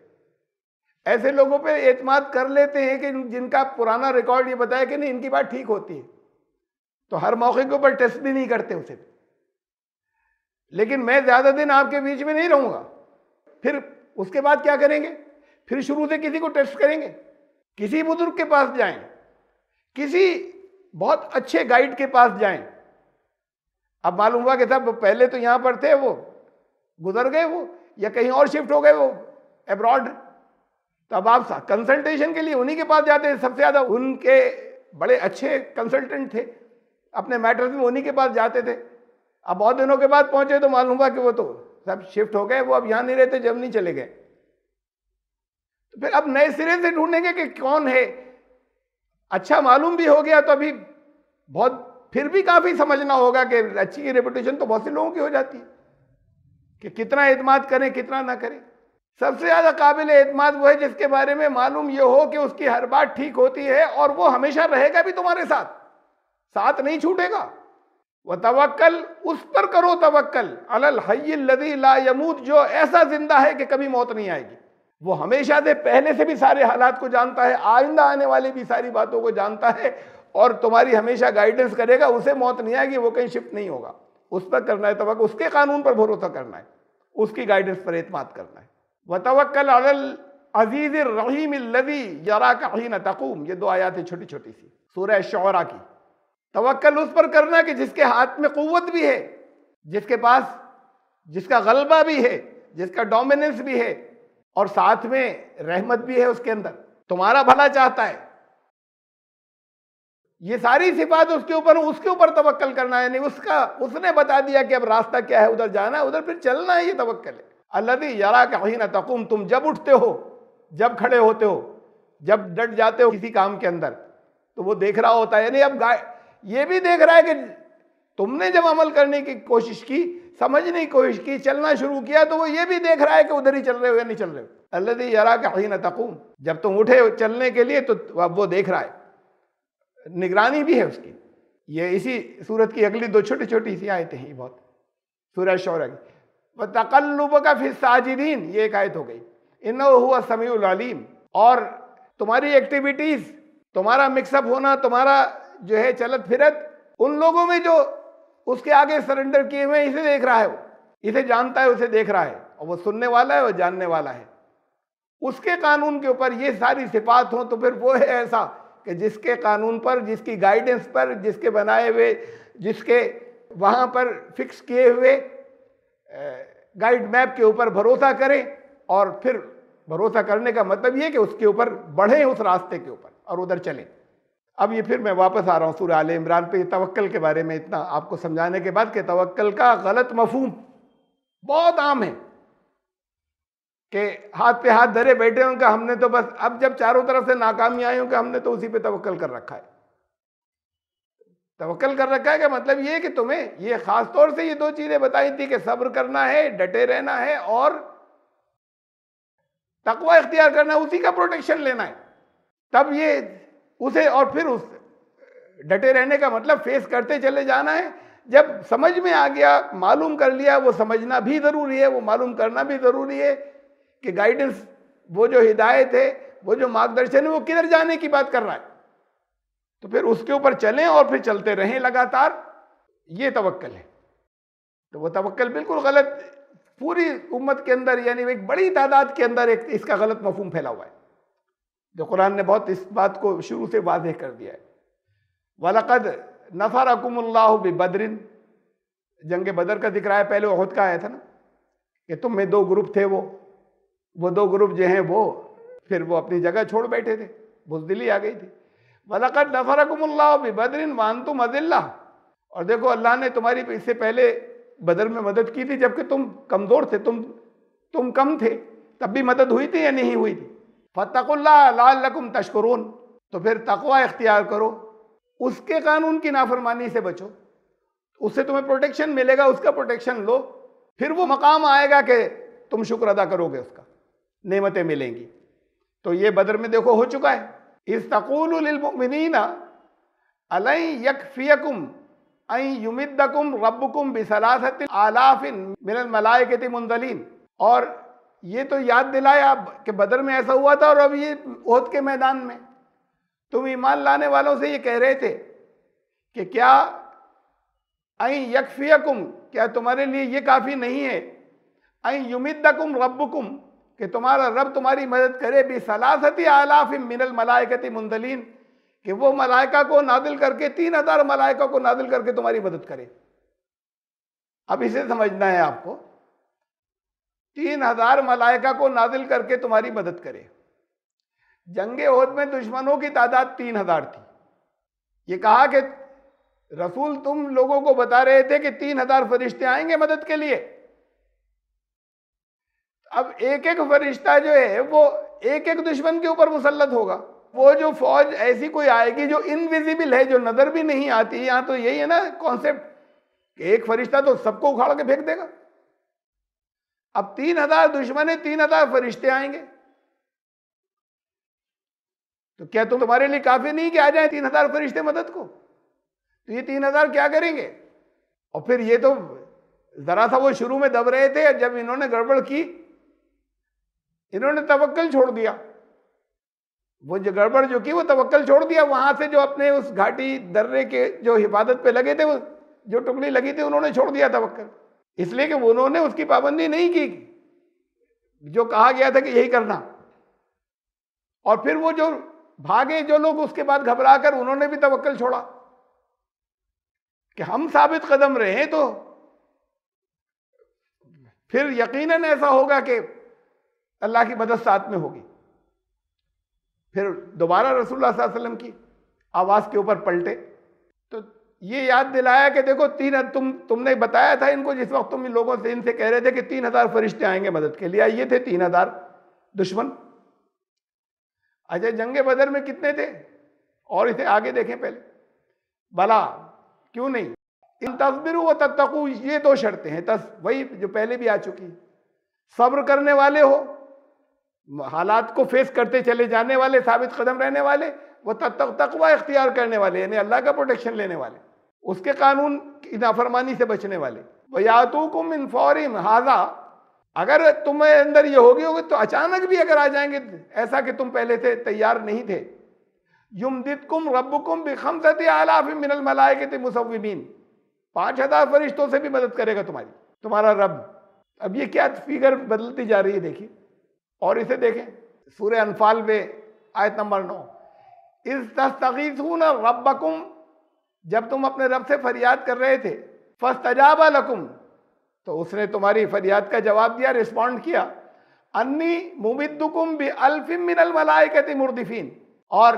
ऐसे लोगों पे एतमाद कर लेते हैं कि जिनका पुराना रिकॉर्ड ये बताया कि नहीं इनकी बात ठीक होती है, तो हर मौके के ऊपर टेस्ट भी नहीं करते उसे। लेकिन मैं ज्यादा दिन आपके बीच में नहीं रहूंगा, फिर उसके बाद क्या करेंगे? फिर शुरू से किसी को टेस्ट करेंगे, किसी बुजुर्ग के पास जाएं, किसी बहुत अच्छे गाइड के पास जाएं। अब मालूम हुआ कि साहब पहले तो यहां पर थे, वो गुजर गए, वो या कहीं और शिफ्ट हो गए, वो अब्रॉड। तो अब आप कंसल्टेशन के लिए उन्हीं के पास जाते हैं, सबसे ज्यादा उनके बड़े अच्छे कंसल्टेंट थे, अपने मैटर्स में उन्हीं के पास जाते थे। अब बहुत दिनों के बाद पहुंचे तो मालूम हुआ कि वो तो सब शिफ्ट हो गए, वो अब यहां नहीं रहते, जब नहीं चले गए। तो फिर अब नए सिरे से ढूंढेंगे कि कौन है। अच्छा मालूम भी हो गया तो अभी बहुत फिर भी काफी समझना होगा कि अच्छी की रेपुटेशन तो बहुत से लोगों की हो जाती है कि कितना एतमाद करें कितना ना करें। सबसे ज्यादा काबिल एतमाद वो है जिसके बारे में मालूम ये हो कि उसकी हर बात ठीक होती है और वो हमेशा रहेगा भी तुम्हारे साथ, साथ नहीं छूटेगा। वह तवक्कल, उस पर करो तवक्कल, अलल हय्यिल लज़ी ला यमूत, जो ऐसा जिंदा है कि कभी मौत नहीं आएगी। वो हमेशा से पहले से भी सारे हालात को जानता है, आइंदा आने वाली भी सारी बातों को जानता है और तुम्हारी हमेशा गाइडेंस करेगा। उसे मौत नहीं आएगी, वो कहीं शिफ्ट नहीं होगा। उस पर करना है तवक्कुल, उसके कानून पर भरोसा करना है, उसकी गाइडेंस पर एतमाद करना है। वतवक्कल अलल अज़ीज़िर रहीमिल लज़ी यराकाहीन तक़ूम, ये 2 आयत है छोटी छोटी सी सूरह शुअरा की। तवक्कल उस पर करना कि जिसके हाथ में कुव्वत भी है, जिसके पास जिसका गलबा भी है, जिसका डोमिनेंस भी है और साथ में रहमत भी है उसके अंदर, तुम्हारा भला चाहता है। ये सारी सिफात उसके ऊपर तवक्कल करना है। नहीं उसका, उसने बता दिया कि अब रास्ता क्या है, उधर जाना है, उधर फिर चलना है, ये तवक्कल है। अल्लज़ी यराका हीन तक़ूम, तुम जब उठते हो, जब खड़े होते हो, जब डट जाते हो किसी काम के अंदर, तो वो देख रहा होता है। यानी अब ये भी देख रहा है कि तुमने जब अमल करने की कोशिश की, समझने की कोशिश की, चलना शुरू किया, तो वो ये भी देख रहा है कि उधर ही चल रहे हो या नहीं चल रहे हो। अल्लज़ी यराका हीन तक़ूम, जब तुम उठे चलने के लिए तो अब वो देख रहा है, निगरानी भी है उसकी। ये इसी सूरत की अगली 2 छोटी छोटी सी आयतें हैं, बहुत सूरह शुअरा की। व तक़ल्लुबका फ़िस साजिदीन, ये एक आयत हो गई। इन्नहु हुवा समीउल अलीम, और तुम्हारी एक्टिविटीज, तुम्हारा मिक्सअप होना, तुम्हारा जो है चलत फिरत, उन लोगों में जो उसके आगे सरेंडर किए हुए इसे देख रहा है, वो इसे जानता है, उसे देख रहा है, और वो सुनने वाला है, वो जानने वाला है। उसके कानून के ऊपर ये सारी सिफात हो तो फिर वो है ऐसा कि जिसके कानून पर, जिसकी गाइडेंस पर, जिसके बनाए हुए, जिसके वहां पर फिक्स किए हुए गाइड मैप के ऊपर भरोसा करें, और फिर भरोसा करने का मतलब ये कि उसके ऊपर बढ़ें, उस रास्ते के ऊपर, और उधर चलें। अब ये फिर मैं वापस आ रहा हूँ सूरह आले इमरान पे, तवक्कल के बारे में इतना आपको समझाने के बाद कि तवक्कल का गलत मफहूम बहुत आम है कि हाथ पे हाथ धरे बैठे हों कि हमने तो बस, अब जब चारों तरफ से नाकामी आई हो कि हमने तो उसी पे तवक्कल कर रखा है। तवक्कल कर रखा है का मतलब ये कि तुम्हें ये खास तौर से ये 2 चीजें बताई थी कि सब्र करना है, डटे रहना है, और तकवा इख्तियार करना है, उसी का प्रोटेक्शन लेना है। तब ये उसे, और फिर उस डटे रहने का मतलब फेस करते चले जाना है। जब समझ में आ गया, मालूम कर लिया, वो समझना भी ज़रूरी है, वो मालूम करना भी ज़रूरी है कि गाइडेंस, वो जो हिदायत है, वो जो मार्गदर्शन है, वो किधर जाने की बात कर रहा है। तो फिर उसके ऊपर चलें और फिर चलते रहें लगातार, ये तवक्कल है। तो वो तवक्कल बिल्कुल गलत पूरी उम्मत के अंदर, यानी एक बड़ी तादाद के अंदर एक इसका गलत मफहूम फैला हुआ है, जो कुरान ने बहुत इस बात को शुरू से वाज़ेह कर दिया है। वलक़द नफ़रकुमुल्लाहु बिबद्रिन, जंग बदर का जिक्र आया, पहले उहद का आया था ना, कि तुम में दो ग्रुप थे, वो दो ग्रुप जो हैं वो फिर वो अपनी जगह छोड़ बैठे थे, बुज़दिली आ गई थी। वलक़द नफ़रकुमुल्लाहु बिबद्रिन व अंतुम अज़िल्ला, और देखो अल्लाह ने तुम्हारी इससे पहले बदर में मदद की थी जबकि तुम कमज़ोर थे, तुम कम थे, तब भी मदद हुई थी या नहीं हुई थी। फत्तकुल्लाह लअल्लकुम तशकुरून, तो फिर तकवा इख्तियार करो, उसके कानून की नाफरमानी से बचो, उससे तुम्हें प्रोटेक्शन मिलेगा, उसका प्रोटेक्शन लो, फिर वो मकाम आएगा कि तुम शुक्र अदा करोगे, उसका नेमतें मिलेंगी। तो ये बदर में देखो हो चुका है। इस तक़ूलु लिल मुमिनीना अलै यकफियकुम अन युमिद्दकुम रब्बुकुम बिसलासति आलाफिन मिनल मलाइकति मुंज़लिन, और ये तो याद दिलाया कि बदर में ऐसा हुआ था, और अब ये उहद के मैदान में तुम ईमान लाने वालों से ये कह रहे थे कि क्या अन यकफियकुम, क्या तुम्हारे लिए ये काफ़ी नहीं है, अन युमिद्दकुम रब्बुकुम, कि तुम्हारा रब तुम्हारी मदद करे, बिसलासति आलाफिन मिनल मलाइकति मुंज़लिन, कि वो मलाइका को नादिल करके 3000 मलाइका को नादिल करके तुम्हारी मदद करे। अब इसे समझना है आपको, 3000 मलाइका को नादिल करके तुम्हारी मदद करे। जंगे उहद में दुश्मनों की तादाद 3000 थी। ये कहा कि रसूल तुम लोगों को बता रहे थे कि 3000 फरिश्ते आएंगे मदद के लिए। अब एक एक फरिश्ता जो है वो एक एक दुश्मन के ऊपर मुसल्लत होगा। वो जो फौज ऐसी कोई आएगी जो इनविजिबल है, जो नजर भी नहीं आती, यहां तो यही है ना कॉन्सेप्ट, एक फरिश्ता तो सबको उखाड़ के फेंक देगा। अब 3000 दुश्मन है, 3000 फरिश्ते आएंगे, तो क्या तुम्हारे लिए काफी नहीं कि आ जाए 3000 फरिश्ते मदद को? तो ये 3000 क्या करेंगे? और फिर ये तो जरा सा वो शुरू में दब रहे थे, जब इन्होंने गड़बड़ की, इन्होंने तवक्कल छोड़ दिया। वो जो गड़बड़ जो की वो तवक्कल छोड़ दिया। वहां से जो अपने उस घाटी दर्रे के जो हिफाजत पे लगे थे, वो जो टुकड़ी लगी थी, उन्होंने छोड़ दिया तवक्कल, इसलिए कि उन्होंने उसकी पाबंदी नहीं की जो कहा गया था कि यही करना। और फिर वो जो भागे जो लोग, उसके बाद घबरा कर उन्होंने भी तवक्कल छोड़ा कि हम साबित कदम रहे, तो फिर यकीनन ऐसा होगा कि अल्लाह की मदद साथ में होगी। फिर दोबारा रसूलुल्लाह सल्लल्लाहु अलैहि वसल्लम की आवाज़ के ऊपर पलटे, तो ये याद दिलाया कि देखो तुमने बताया था इनको, जिस वक्त तुम इन लोगों से इनसे कह रहे थे कि 3000 फरिश्ते आएंगे मदद के लिए, ये थे 3000 दुश्मन। अच्छा, जंगे बदर में कितने थे? और इसे आगे देखें पहले, भला क्यों नहीं, इन तस्बिरु व तत्तकू, ये दो शर्तें हैं, वही जो पहले भी आ चुकी। सब्र करने वाले हो, हालात को फेस करते चले जाने वाले, साबित कदम रहने वाले, वो तकवा इख्तियार करने वाले, यानी अल्लाह का प्रोटेक्शन लेने वाले, उसके कानून की नाफरमानी से बचने वाले। वयातूकुम मिन फौरिम हाज़ा, अगर तुम्हें अंदर ये होगी तो अचानक भी अगर आ जाएंगे, ऐसा कि तुम पहले से तैयार नहीं थे, युमदिदकुम रब्बुकुम बिखमसति आलाफिन मिनल मलाइकति मुसव्विमीन, 5000 फरिश्तों से भी मदद करेगा तुम्हारा रब। अब ये क्या फिगर बदलती जा रही है, देखिए। और इसे देखें सूरह अनफाल में आयत नंबर 9, इस तस्तगीसून रब्बकुम, जब तुम अपने रब से फरियाद कर रहे थे, फस्तजाबा लकुम, तो उसने तुम्हारी फरियाद का जवाब दिया, रिस्पॉन्ड किया, अन्नी मुमिद्दुकुम बि अल्फिन मिनल मलाइकति मुर्दिफीन, और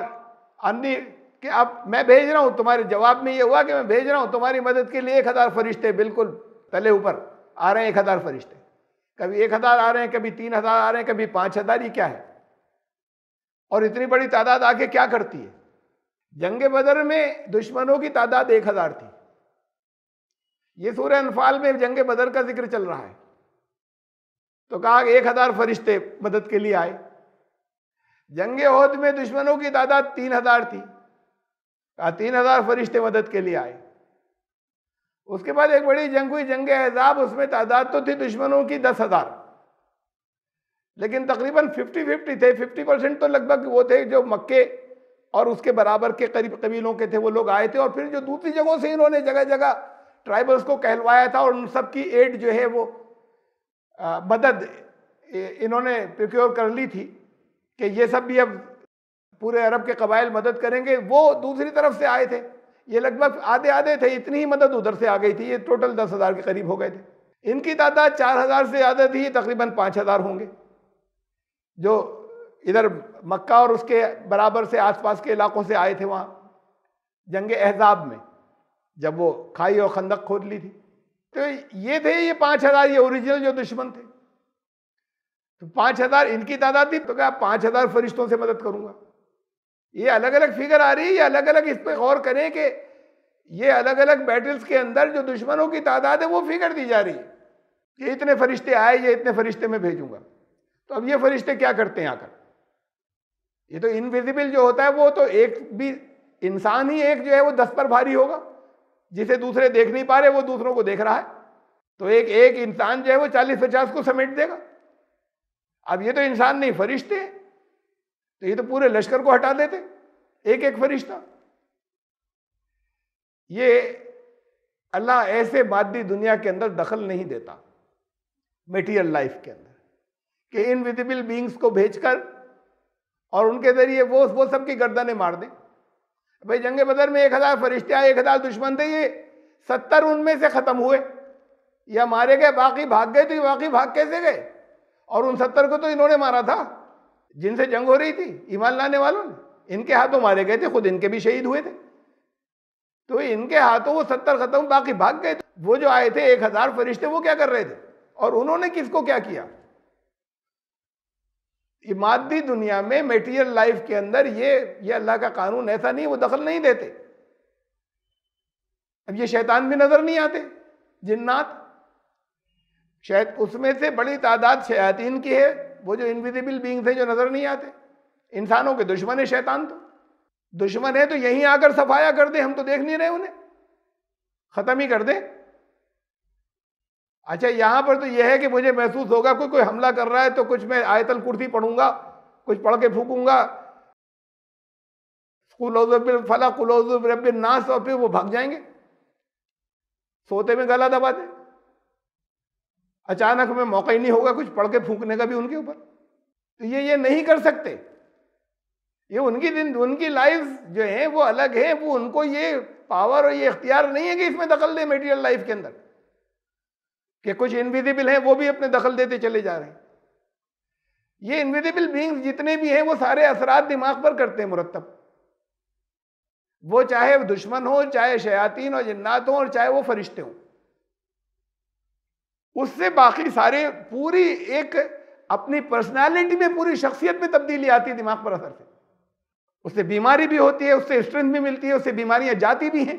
अन्नी कि अब मैं भेज रहा हूं, तुम्हारे जवाब में ये हुआ कि मैं भेज रहा हूं तुम्हारी मदद के लिए 1000 फरिश्ते, बिल्कुल तले ऊपर आ रहे हैं 1000 फरिश्ते, कभी 1000 आ रहे हैं, कभी 3000 आ रहे हैं, कभी 5000। ये क्या है? और इतनी बड़ी तादाद आके क्या करती है? जंगे बदर में दुश्मनों की तादाद 1000 थी। ये सूरह अनफाल में जंगे बदर का जिक्र चल रहा है। तो कहा 1000 फरिश्ते मदद के लिए आए। जंगे ओहद में दुश्मनों की तादाद 3000 थी, कहा 3000 फरिश्ते मदद के लिए आए। उसके बाद एक बड़ी जंग हुई, जंगे अहज़ाब, उसमें तादाद तो थी दुश्मनों की 10,000, लेकिन तकरीबन 50-50 थे। 50% तो लगभग वो थे जो मक्के और उसके बराबर के करीब कबीलों के थे, वो लोग आए थे। और फिर जो दूसरी जगहों से इन्होंने जगह जगह ट्राइबल्स को कहलवाया था और उन सब की एड जो है वो मदद इन्होंने प्रोक्योर कर ली थी कि ये सब भी अब पूरे अरब के कबाइल मदद करेंगे, वो दूसरी तरफ से आए थे। ये लगभग आधे आधे थे, इतनी ही मदद उधर से आ गई थी। ये टोटल 10,000 के करीब हो गए थे। इनकी तादाद 4,000 से ज़्यादा थी, ये तकरीबन 5,000 होंगे जो इधर मक्का और उसके बराबर से आसपास के इलाकों से आए थे वहाँ जंगे अहज़ाब में, जब वो खाई और खंदक खोद ली थी। तो ये थे ये 5,000, ये ओरिजिनल जो दुश्मन थे। तो 5,000 इनकी तादाद थी, तो क्या 5,000 फरिश्तों से मदद करूंगा। ये अलग अलग फिगर आ रही है, ये अलग अलग, इस पर गौर करें कि ये अलग अलग बैटल्स के अंदर जो दुश्मनों की तादाद है वो फिगर दी जा रही है कि इतने फरिश्ते आए, ये इतने फरिश्ते मैं भेजूंगा। तो अब ये फरिश्ते क्या करते हैं आकर? ये तो इनविजिबल जो होता है वो तो एक भी इंसान ही एक जो है वो 10 पर भारी होगा, जिसे दूसरे देख नहीं पा रहे वो दूसरों को देख रहा है। तो एक इंसान जो है वो 40-50 को समेट देगा। अब ये तो इंसान नहीं, फरिश्ते हैं, तो ये तो पूरे लश्कर को हटा देते, एक एक फरिश्ता। ये अल्लाह ऐसे मादी दुनिया के अंदर दखल नहीं देता, मेटीरियल लाइफ के अंदर, कि इनविजिबल बीइंग्स को भेजकर और उनके जरिए वो सबकी गर्दनें मार दें। भाई जंगे बदर में 1000 फरिश्ते आए, 1000 दुश्मन थे, ये 70 उनमें से खत्म हुए या मारे गए, बाकी भाग गए। तो ये बाकी भाग कैसे गए? और उन 70 को तो इन्होंने मारा था जिनसे जंग हो रही थी, ईमान लाने वालों ने, इनके हाथों मारे गए थे, खुद इनके भी शहीद हुए थे। तो इनके हाथों वो 70 खत्म, बाकी भाग गए। वो जो आए थे 1000 फरिश्ते, वो क्या कर रहे थे और उन्होंने किसको क्या किया? ये मादी दुनिया में, मेटीरियल लाइफ के अंदर ये अल्लाह का कानून ऐसा नहीं, वो दखल नहीं देते। अब ये शैतान भी नजर नहीं आते, जिन्नात, शायद उसमें से बड़ी तादाद शयातीन की है, वो जो इनविजिबल बीइंग्स हैं जो नजर नहीं आते। इंसानों के दुश्मन है शैतान, तो दुश्मन है तो यहीं आकर सफाया कर दे, हम तो देख नहीं रहे उन्हें, खत्म ही कर दे। अच्छा यहां पर तो यह है कि मुझे महसूस होगा कोई हमला कर रहा है तो कुछ मैं आयतल कुर्सी पढ़ूंगा, कुछ पढ़ के फूकूंगा, फला कुल नास, और फिर वो भाग जाएंगे, सोते में गला दबा दे। अचानक में मौका ही नहीं होगा कुछ पढ़ के फूकने का भी उनके ऊपर। तो ये नहीं कर सकते। ये उनकी लाइफ जो है वो अलग है, वो उनको ये पावर और ये इख्तियार नहीं है कि इसमें दखल दे मेटीरियल लाइफ के अंदर, कि कुछ इनविजिबल हैं वो भी अपने दखल देते चले जा रहे हैं। ये इनविजिबल बीइंग्स जितने भी हैं वो सारे असरात दिमाग पर करते हैं मुरत्तब, वो चाहे दुश्मन हो, चाहे शयातीन और जिन्नात हो, और चाहे वो फरिश्ते हों। उससे बाकी सारे पूरी एक अपनी पर्सनालिटी में, पूरी शख्सियत में तब्दीली आती है दिमाग पर असर से। उससे बीमारी भी होती है, उससे स्ट्रेंथ भी मिलती है, उससे बीमारियां जाती भी हैं,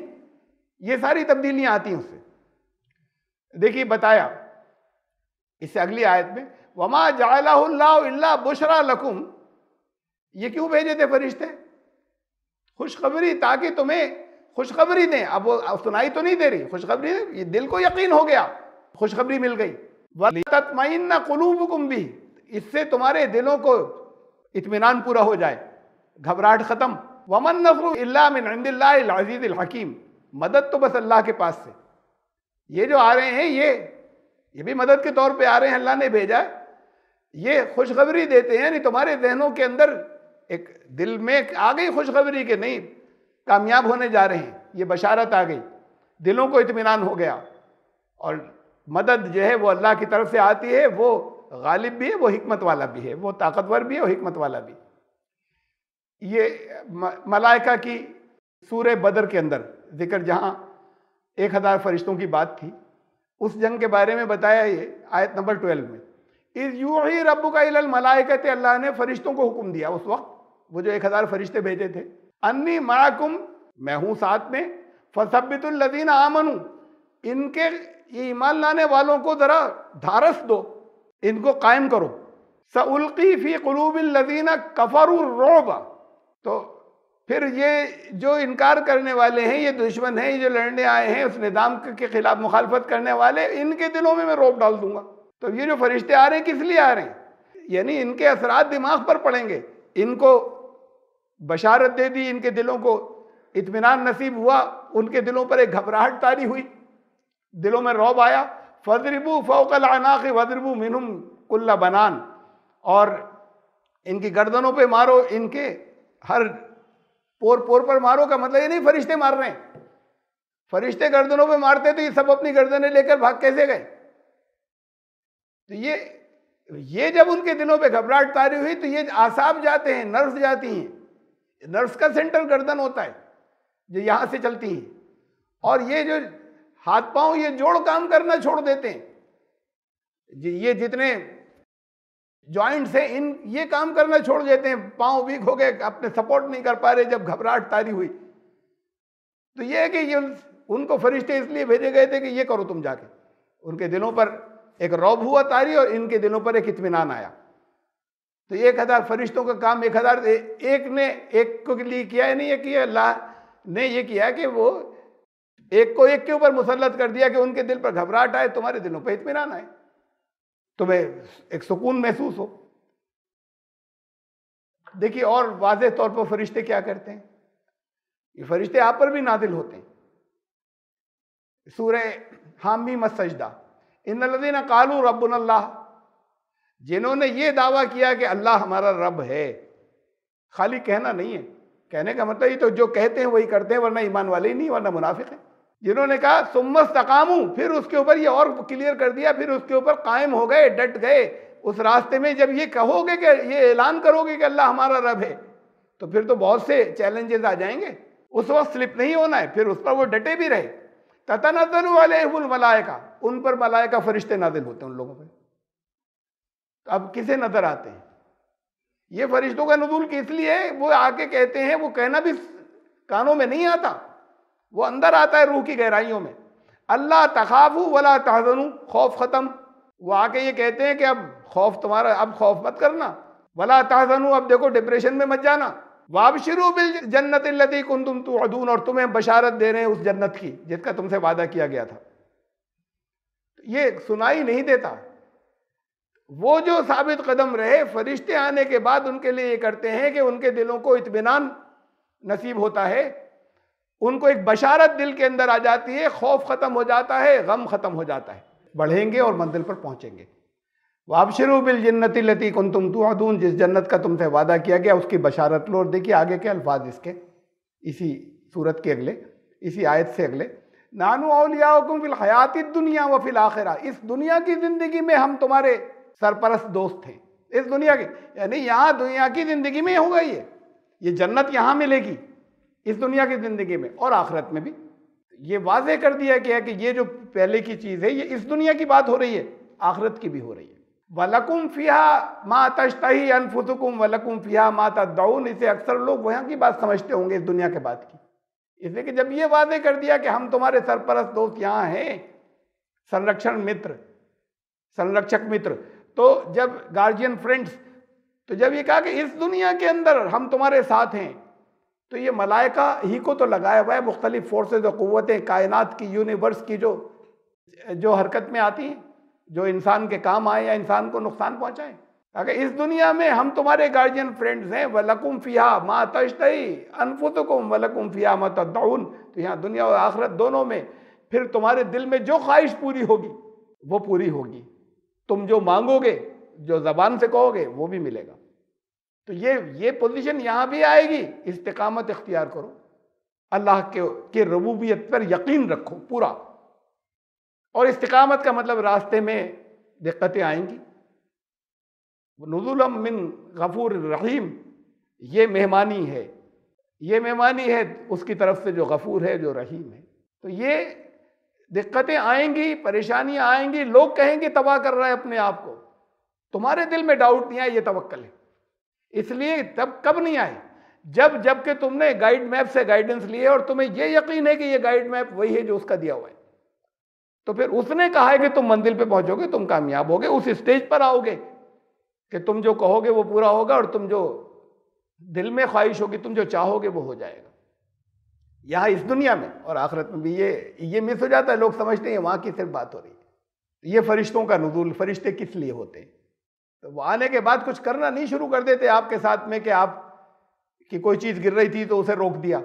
ये सारी तब्दीलियां आती हैं उससे। देखिए बताया इससे अगली आयत में, वमा जअलहुल्लाहु इल्ला बुशरा लकुम, ये क्यों भेजे थे फरिश्ते? खुशखबरी, ताकि तुम्हें खुशखबरी दें। अब वो सुनाई तो नहीं दे रही, खुशखबरी, ये दिल को यकीन हो गया, खुशखबरी मिल गई। वलितत्मइन्ना कुलूबुकुम भी, इससे तुम्हारे दिलों को इत्मीनान पूरा हो जाए, घबराहट खत्म। वमन नस्रु इल्ला मिन इंदिल्लाहिल अज़ीज़िल हकीम, मदद तो बस अल्लाह के पास से। ये जो आ रहे हैं ये भी मदद के तौर पे आ रहे हैं, अल्लाह ने भेजा है। ये खुशखबरी देते हैं, नहीं तुम्हारे जहनों के अंदर एक दिल में आ गई खुशखबरी के नहीं कामयाब होने जा रहे हैं, ये बशारत आ गई, दिलों को इत्मीनान हो गया। और मदद जो है वो अल्लाह की तरफ से आती है, वो गालिब भी है, वो हिकमत वाला भी है, वो ताकतवर भी है, वो हिकमत वाला भी। ये मलाइका की सूरह बदर के अंदर जिक्र, जहां 1000 फरिश्तों की बात थी, उस जंग के बारे में बताया ये आयत नंबर 12 में। इज़ यूही रब्बुका इलल मलाइकति, अल्लाह ने फरिश्तों को हुक्म दिया उस वक्त, वो जो 1000 फरिश्ते भेजे थे, अन्नी माकुम, मैं हूं साथ में, फसब्बितुल लज़ीना आमनू, इनके ईमान लाने वालों को जरा धारस दो, इनको कायम करो। सउल्की फी क़ुलूबिल लज़ीना कफ़रू रुअब, तो फिर ये जो इनकार करने वाले हैं, ये दुश्मन हैं, ये जो लड़ने आए हैं उस निज़ाम के खिलाफ मुखालफत करने वाले, इनके दिलों में मैं रौब डाल दूंगा। तो ये जो फरिश्ते आ रहे हैं किस लिए आ रहे हैं? यानी इनके असरात दिमाग पर पड़ेंगे। इनको बशारत दे दी, इनके दिलों को इत्मीनान नसीब हुआ, उनके दिलों पर एक घबराहट तारी हुई, दिलों में रौब आया। फजरिबू फ़ौक़ल अनाक़ वज़रिबू मिनहुम कुल्ल बनान, और इनकी गर्दनों पे मारो, इनके हर पोर पोर पर मारो का मतलब ये नहीं फरिश्ते मार रहे हैं। फरिश्ते गर्दनों पे मारते तो ये सब अपनी गर्दनें लेकर भाग कैसे गए? तो ये जब उनके दिलों पे घबराहट तारी हुई तो ये आसाब जाते हैं, नर्व्स जाती हैं। नर्व्स का सेंटर गर्दन होता है जो यहाँ से चलती हैं, और ये जो हाथ पांव ये जोड़ काम करना छोड़ देते हैं। ये जितने जॉइंट्स हैं इन ये काम करना छोड़ देते हैं, पांव वीक हो गए, अपने सपोर्ट नहीं कर पा रहे जब घबराहट तारी हुई। तो ये है कि ये उनको फरिश्ते इसलिए भेजे गए थे कि ये करो तुम जाके। उनके दिलों पर एक रौब हुआ तारी और इनके दिलों पर एक इत्मीनान आया। तो 1000 फरिश्तों का काम 1000 एक ने एक को लिए किया है, नहीं ये किया, अल्लाह ने ये किया कि वो एक को एक के ऊपर मुसल्लत कर दिया कि उनके दिल पर घबराहट आए, तुम्हारे दिलों पर इत्मीनान आए, तुम्हें एक सुकून महसूस हो। देखिए और वाज़ेह तौर पर फरिश्ते क्या करते हैं, ये फरिश्ते आप पर भी नादिल होते हैं। सूरह हामीम सजदा, इन्नल्लज़ीना क़ालू रब्बुनल्लाह, जिन्होंने ये दावा किया कि अल्लाह हमारा रब है। खाली कहना नहीं है, कहने का मतलब ये तो जो कहते हैं वही करते हैं, वरना ईमान वाले ही नहीं, वरना मुनाफिक हैं। जिन्होंने कहा सुम्मस्तकामू, फिर उसके ऊपर ये और क्लियर कर दिया, फिर उसके ऊपर कायम हो गए, डट गए उस रास्ते में। जब ये कहोगे कि ये ऐलान करोगे कि अल्लाह हमारा रब है, तो फिर तो बहुत से चैलेंजेस आ जाएंगे, उस वक्त स्लिप नहीं होना है, फिर उस पर वो डटे भी रहे। ततनज़्ज़लु अलैहिमुल मलाइका, उन पर मलाइका फरिश्ते नाज़िल होते हैं उन लोगों पर। तो अब किसे नजर आते हैं ये फरिश्तों का नुज़ूल? किस लिए है? वो आके कहते हैं, वो कहना भी कानों में नहीं आता, वो अंदर आता है रूह की गहराइयों में। अल्लाह तखाफू वला तहज़नू, खौफ ख़त्म। वो आके ये कहते हैं कि अब खौफ तुम्हारा, अब खौफ मत करना। वला तहज़नू, अब देखो डिप्रेशन में मत जाना। वाबशिरू बिल जन्नतिल लती कुंतुम तुअदून, और तुम्हें बशारत दे रहे हैं उस जन्नत की जिसका तुमसे वादा किया गया था। ये सुनाई नहीं देता। वो जो साबित कदम रहे, फरिश्ते आने के बाद उनके लिए ये करते हैं कि उनके दिलों को इत्मीनान नसीब होता है, उनको एक बशारत दिल के अंदर आ जाती है, खौफ खत्म हो जाता है, गम खत्म हो जाता है, बढ़ेंगे और मंजिल पर पहुंचेंगे। वाबशिरू बिल जन्नति लती कुंतुम तुअदून, जिस जन्नत का तुमसे वादा किया गया उसकी बशारत लो। और देखिए आगे के अल्फाज इसके, इसी सूरत के अगले, इसी आयत से अगले, नानू औलियाउकुम फिल हयातिद दुनिया व फिल आखिरा, इस दुनिया की जिंदगी में हम तुम्हारे सरपरस्त दोस्त हैं। इस दुनिया के यानी यहाँ दुनिया की जिंदगी में होगा, ये जन्नत यहाँ मिलेगी इस दुनिया की जिंदगी में और आखिरत में भी। ये वाज़ेह कर दिया गया कि ये जो पहले की चीज़ है ये इस दुनिया की बात हो रही है, आखिरत की भी हो रही है। वलकुम फ़ीहा मा तश्तही अनफुसुकुम वलकुम फ़ीहा मा तदउन, इसे अक्सर लोग वहाँ की बात समझते होंगे इस दुनिया के बाद की। इसलिए कि जब ये वादे कर दिया कि हम तुम्हारे सरपरस्त दोस्त यहाँ हैं, संरक्षण मित्र, संरक्षक मित्र, तो जब गार्जियन फ्रेंड्स, तो जब ये कहा कि इस दुनिया के अंदर हम तुम्हारे साथ हैं, तो ये मलाइका ही को तो लगाया हुआ है, मुख्तलिफ फोर्सेज और क़ुव्वतें कायनात की, यूनिवर्स की जो हरकत में आती हैं, जो इंसान के काम आए या इंसान को नुकसान पहुँचाएँ। अगर इस दुनिया में हम तुम्हारे गार्जियन फ्रेंड्स हैं, वलकुम फ़ीहा मा तश्तही अनफुसुकुम वलकुम फ़ीहा मा तदउन, तो यहाँ दुनिया और आखिरत दोनों में फिर तुम्हारे दिल में जो ख्वाहिश पूरी होगी वो पूरी होगी, तुम जो मांगोगे, जो ज़बान से कहोगे वो भी मिलेगा। तो ये पोजीशन यहाँ भी आएगी। इस्तिकामत इख्तियार करो, अल्लाह के रबूबियत पर यकीन रखो पूरा। और इस्तिकामत का मतलब रास्ते में दिक्कतें आएंगी। नुज़ुलम मिन गफूर रहीम, ये मेहमानी है, ये मेहमानी है उसकी तरफ से जो गफूर है, जो रहीम है। तो ये दिक्कतें आएंगी, परेशानियां आएंगी, लोग कहेंगे तबाह कर रहा है अपने आप को, तुम्हारे दिल में डाउट नहीं आए, ये तवक्कल है। इसलिए तब कब नहीं आए, जब कि तुमने गाइड मैप से गाइडेंस लिए और तुम्हें ये यकीन है कि ये गाइड मैप वही है जो उसका दिया हुआ है। तो फिर उसने कहा है कि तुम मंजिल पे पहुंचोगे, तुम कामयाब होगे, उस स्टेज पर आओगे कि तुम जो कहोगे वो पूरा होगा और तुम जो दिल में ख्वाहिश होगी, तुम जो चाहोगे वो हो जाएगा, यहाँ इस दुनिया में और आखिरत में भी। ये मिस हो जाता है, लोग समझते हैं वहाँ की सिर्फ बात हो रही है। ये फरिश्तों का नुज़ूल, फरिश्ते किस लिए होते हैं? तो वो आने के बाद कुछ करना नहीं शुरू कर देते आपके साथ में कि आप कि कोई चीज़ गिर रही थी तो उसे रोक दिया।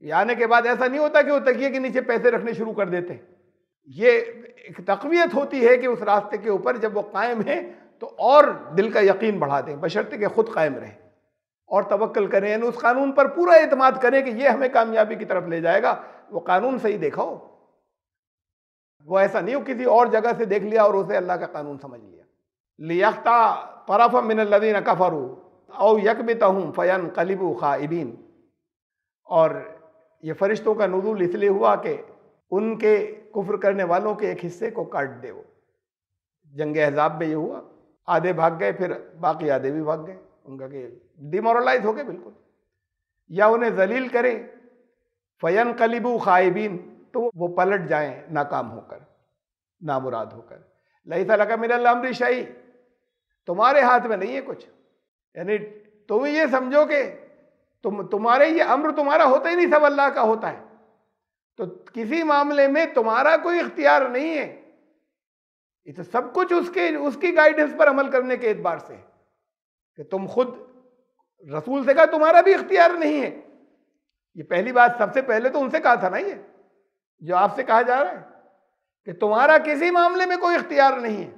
ये आने के बाद ऐसा नहीं होता कि वो तकिए के नीचे पैसे रखने शुरू कर देते। ये एक तक़वियत होती है कि उस रास्ते के ऊपर जब वो कायम है तो और दिल का यकीन बढ़ा दें, बशर्ते कि खुद कायम रहें और तवक्कल करें, यानी उस कानून पर पूरा एतमाद करें कि ये हमें कामयाबी की तरफ ले जाएगा। वो कानून सही देखा हो, वो ऐसा नहीं हो किसी और जगह से देख लिया और उसे अल्लाह का कानून समझ लिया। लियख्ता तरफ़ मिनल्लज़ीना कफ़रू औ यकबितहुम फ़यनक़लिबू ख़ाइबीन। और ये फरिश्तों का नुज़ूल इसलिए हुआ कि उनके कुफ्र करने वालों के एक हिस्से को काट दे। वो जंग अहज़ाब में ये हुआ, आधे भाग गए, फिर बाकी आधे भी भाग गए, उनका के डिमोरलाइज हो गए बिल्कुल, या उन्हें जलील करे। फ़यनक़लिबू ख़ाइबीन, तो वो पलट जाएं नाकाम होकर, नामुराद होकर। लैसा लका मिनल अम्रि शै, तुम्हारे हाथ में नहीं है कुछ, यानी तुम ये समझो कि तुम्हारे ये अम्र तुम्हारा होता ही नहीं, सब अल्लाह का होता है। तो किसी मामले में तुम्हारा कोई इख्तियार नहीं है, ये तो सब कुछ उसकी गाइडेंस पर अमल करने के एतबार से कि तुम खुद रसूल से कहा तुम्हारा भी इख्तियार नहीं है। ये पहली बात, सबसे पहले तो उनसे कहा था ना, ये जो आपसे कहा जा रहा है कि तुम्हारा किसी मामले में कोई इख्तियार नहीं है।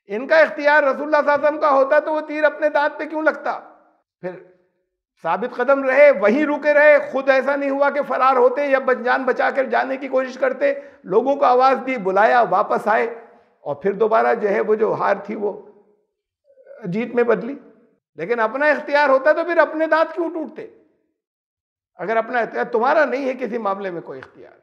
इनका इख्तियार रसूलुल्लाह सल्लल्लाहु अलैहि वसल्लम का होता तो वो तीर अपने दांत पे क्यों लगता? फिर साबित कदम रहे, वहीं रुके रहे, खुद ऐसा नहीं हुआ कि फरार होते या जान बचा कर जाने की कोशिश करते, लोगों को आवाज़ दी, बुलाया, वापस आए और फिर दोबारा जो है वो जो हार थी वो जीत में बदली। लेकिन अपना इख्तियार होता तो फिर अपने दांत क्यों टूटते? अगर अपना इख्तियार तुम्हारा नहीं है किसी मामले में कोई इख्तियार,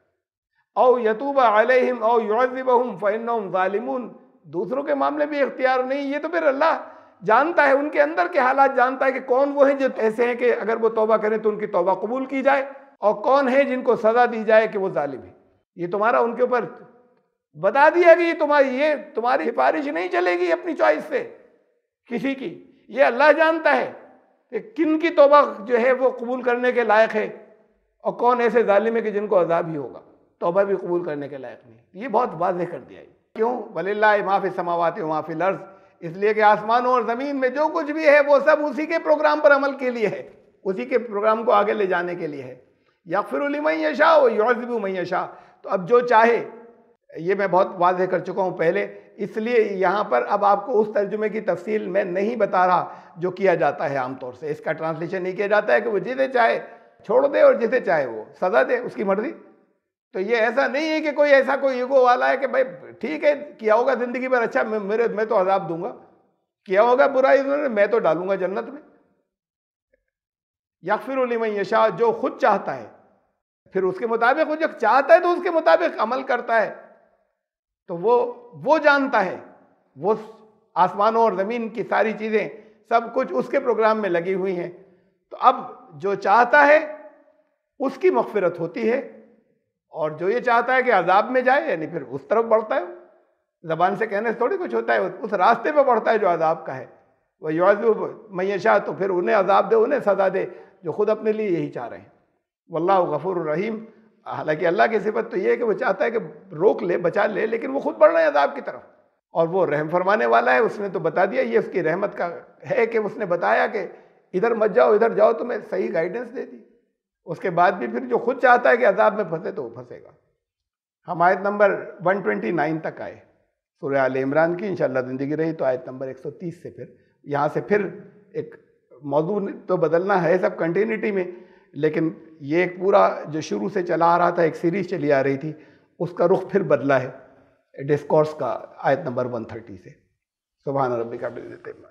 औ यतूबा अलैहिम औ युअज़्ज़िबहुम फ़इन्नहुम ज़ालिमून, दूसरों के मामले में इख्तियार नहीं, ये तो फिर अल्लाह जानता है, उनके अंदर के हालात जानता है कि कौन वो हैं जो ऐसे हैं कि अगर वो तौबा करें तो उनकी तौबा कबूल की जाए, और कौन है जिनको सज़ा दी जाए कि वो जालिम है। ये तुम्हारा उनके ऊपर बता दिया कि ये तुम्हारी सिफारिश नहीं चलेगी अपनी चॉइस से किसी की, ये अल्लाह जानता है कि किन की तौबा जो है वो कबूल करने के लायक है और कौन ऐसे जालिम है कि जिनको अजाब ही होगा, तौबा भी कबूल करने के लायक नहीं। ये बहुत वाज़ेह कर दिया है। क्यों? वलिल्लाहि मा फिस समावाति व मा फिल अर्ज़, इसलिए कि आसमानों और ज़मीन में जो कुछ भी है वो सब उसी के प्रोग्राम पर अमल के लिए है, उसी के प्रोग्राम को आगे ले जाने के लिए है। यग़फ़िरु लिमन यशा व युअज़्ज़िबु मन यशा, तो अब जो चाहे, ये मैं बहुत वाज़ेह कर चुका हूँ पहले, इसलिए यहाँ पर अब आपको उस तर्जुमे की तफसील मैं नहीं बता रहा जो किया जाता है आमतौर से। इसका ट्रांसलेशन नहीं किया जाता है कि वो जिसे चाहे छोड़ दे और जिसे चाहे वो सज़ा दे, उसकी मर्ज़ी। तो ये ऐसा नहीं है कि कोई ऐसा कोई ईगो वाला है कि भाई ठीक है किया होगा ज़िंदगी पर अच्छा, मैं तो अज़ाब दूंगा, किया होगा बुराई मैं तो डालूंगा जन्नत में। यग़फ़िरु लिमन यशा, जो खुद चाहता है, फिर उसके मुताबिक, वो जब चाहता है तो उसके मुताबिक अमल करता है, तो वो जानता है, वो आसमानों और ज़मीन की सारी चीज़ें सब कुछ उसके प्रोग्राम में लगी हुई हैं। तो अब जो चाहता है उसकी मग़फ़िरत होती है, और जो ये चाहता है कि अजाब में जाए, यानी फिर उस तरफ बढ़ता है, ज़बान से कहने से थोड़ी कुछ होता है, उस रास्ते पे बढ़ता है जो अजाब का है। वह युअज़्ज़िबु मन यशा, तो फिर उन्हें अजाब दे, उन्हें सज़ा दे जो खुद अपने लिए यही चाह रहे हैं। वल्लाहु गफ़ूरुर रहीम, हालांकि अल्लाह की सिफत तो ये है कि वो चाहता है कि रोक ले, बचा ले, लेकिन वो खुद बढ़ रहे हैं अजाब की तरफ, और वो रहम फरमाने वाला है। उसने तो बता दिया, ये उसकी रहमत का है कि उसने बताया कि इधर मत जाओ, इधर जाओ, तुम्हें सही गाइडेंस दे दी। उसके बाद भी फिर जो खुद चाहता है कि अजाब में फंसे तो वो फंसेगा। हम आयत नंबर 129 तक आए सूरह आल इमरान की। इंशाअल्लाह ज़िंदगी रही तो आयत नंबर 130 से फिर यहाँ से फिर एक मौजू तो बदलना है सब कंटिन्यूटी में, लेकिन ये एक पूरा जो शुरू से चला आ रहा था, एक सीरीज़ चली आ रही थी, उसका रुख फिर बदला है डिस्कोर्स का आयत नंबर 130 से। सुभान रब्बिका रब्बिल इज़्ज़ति अम्मा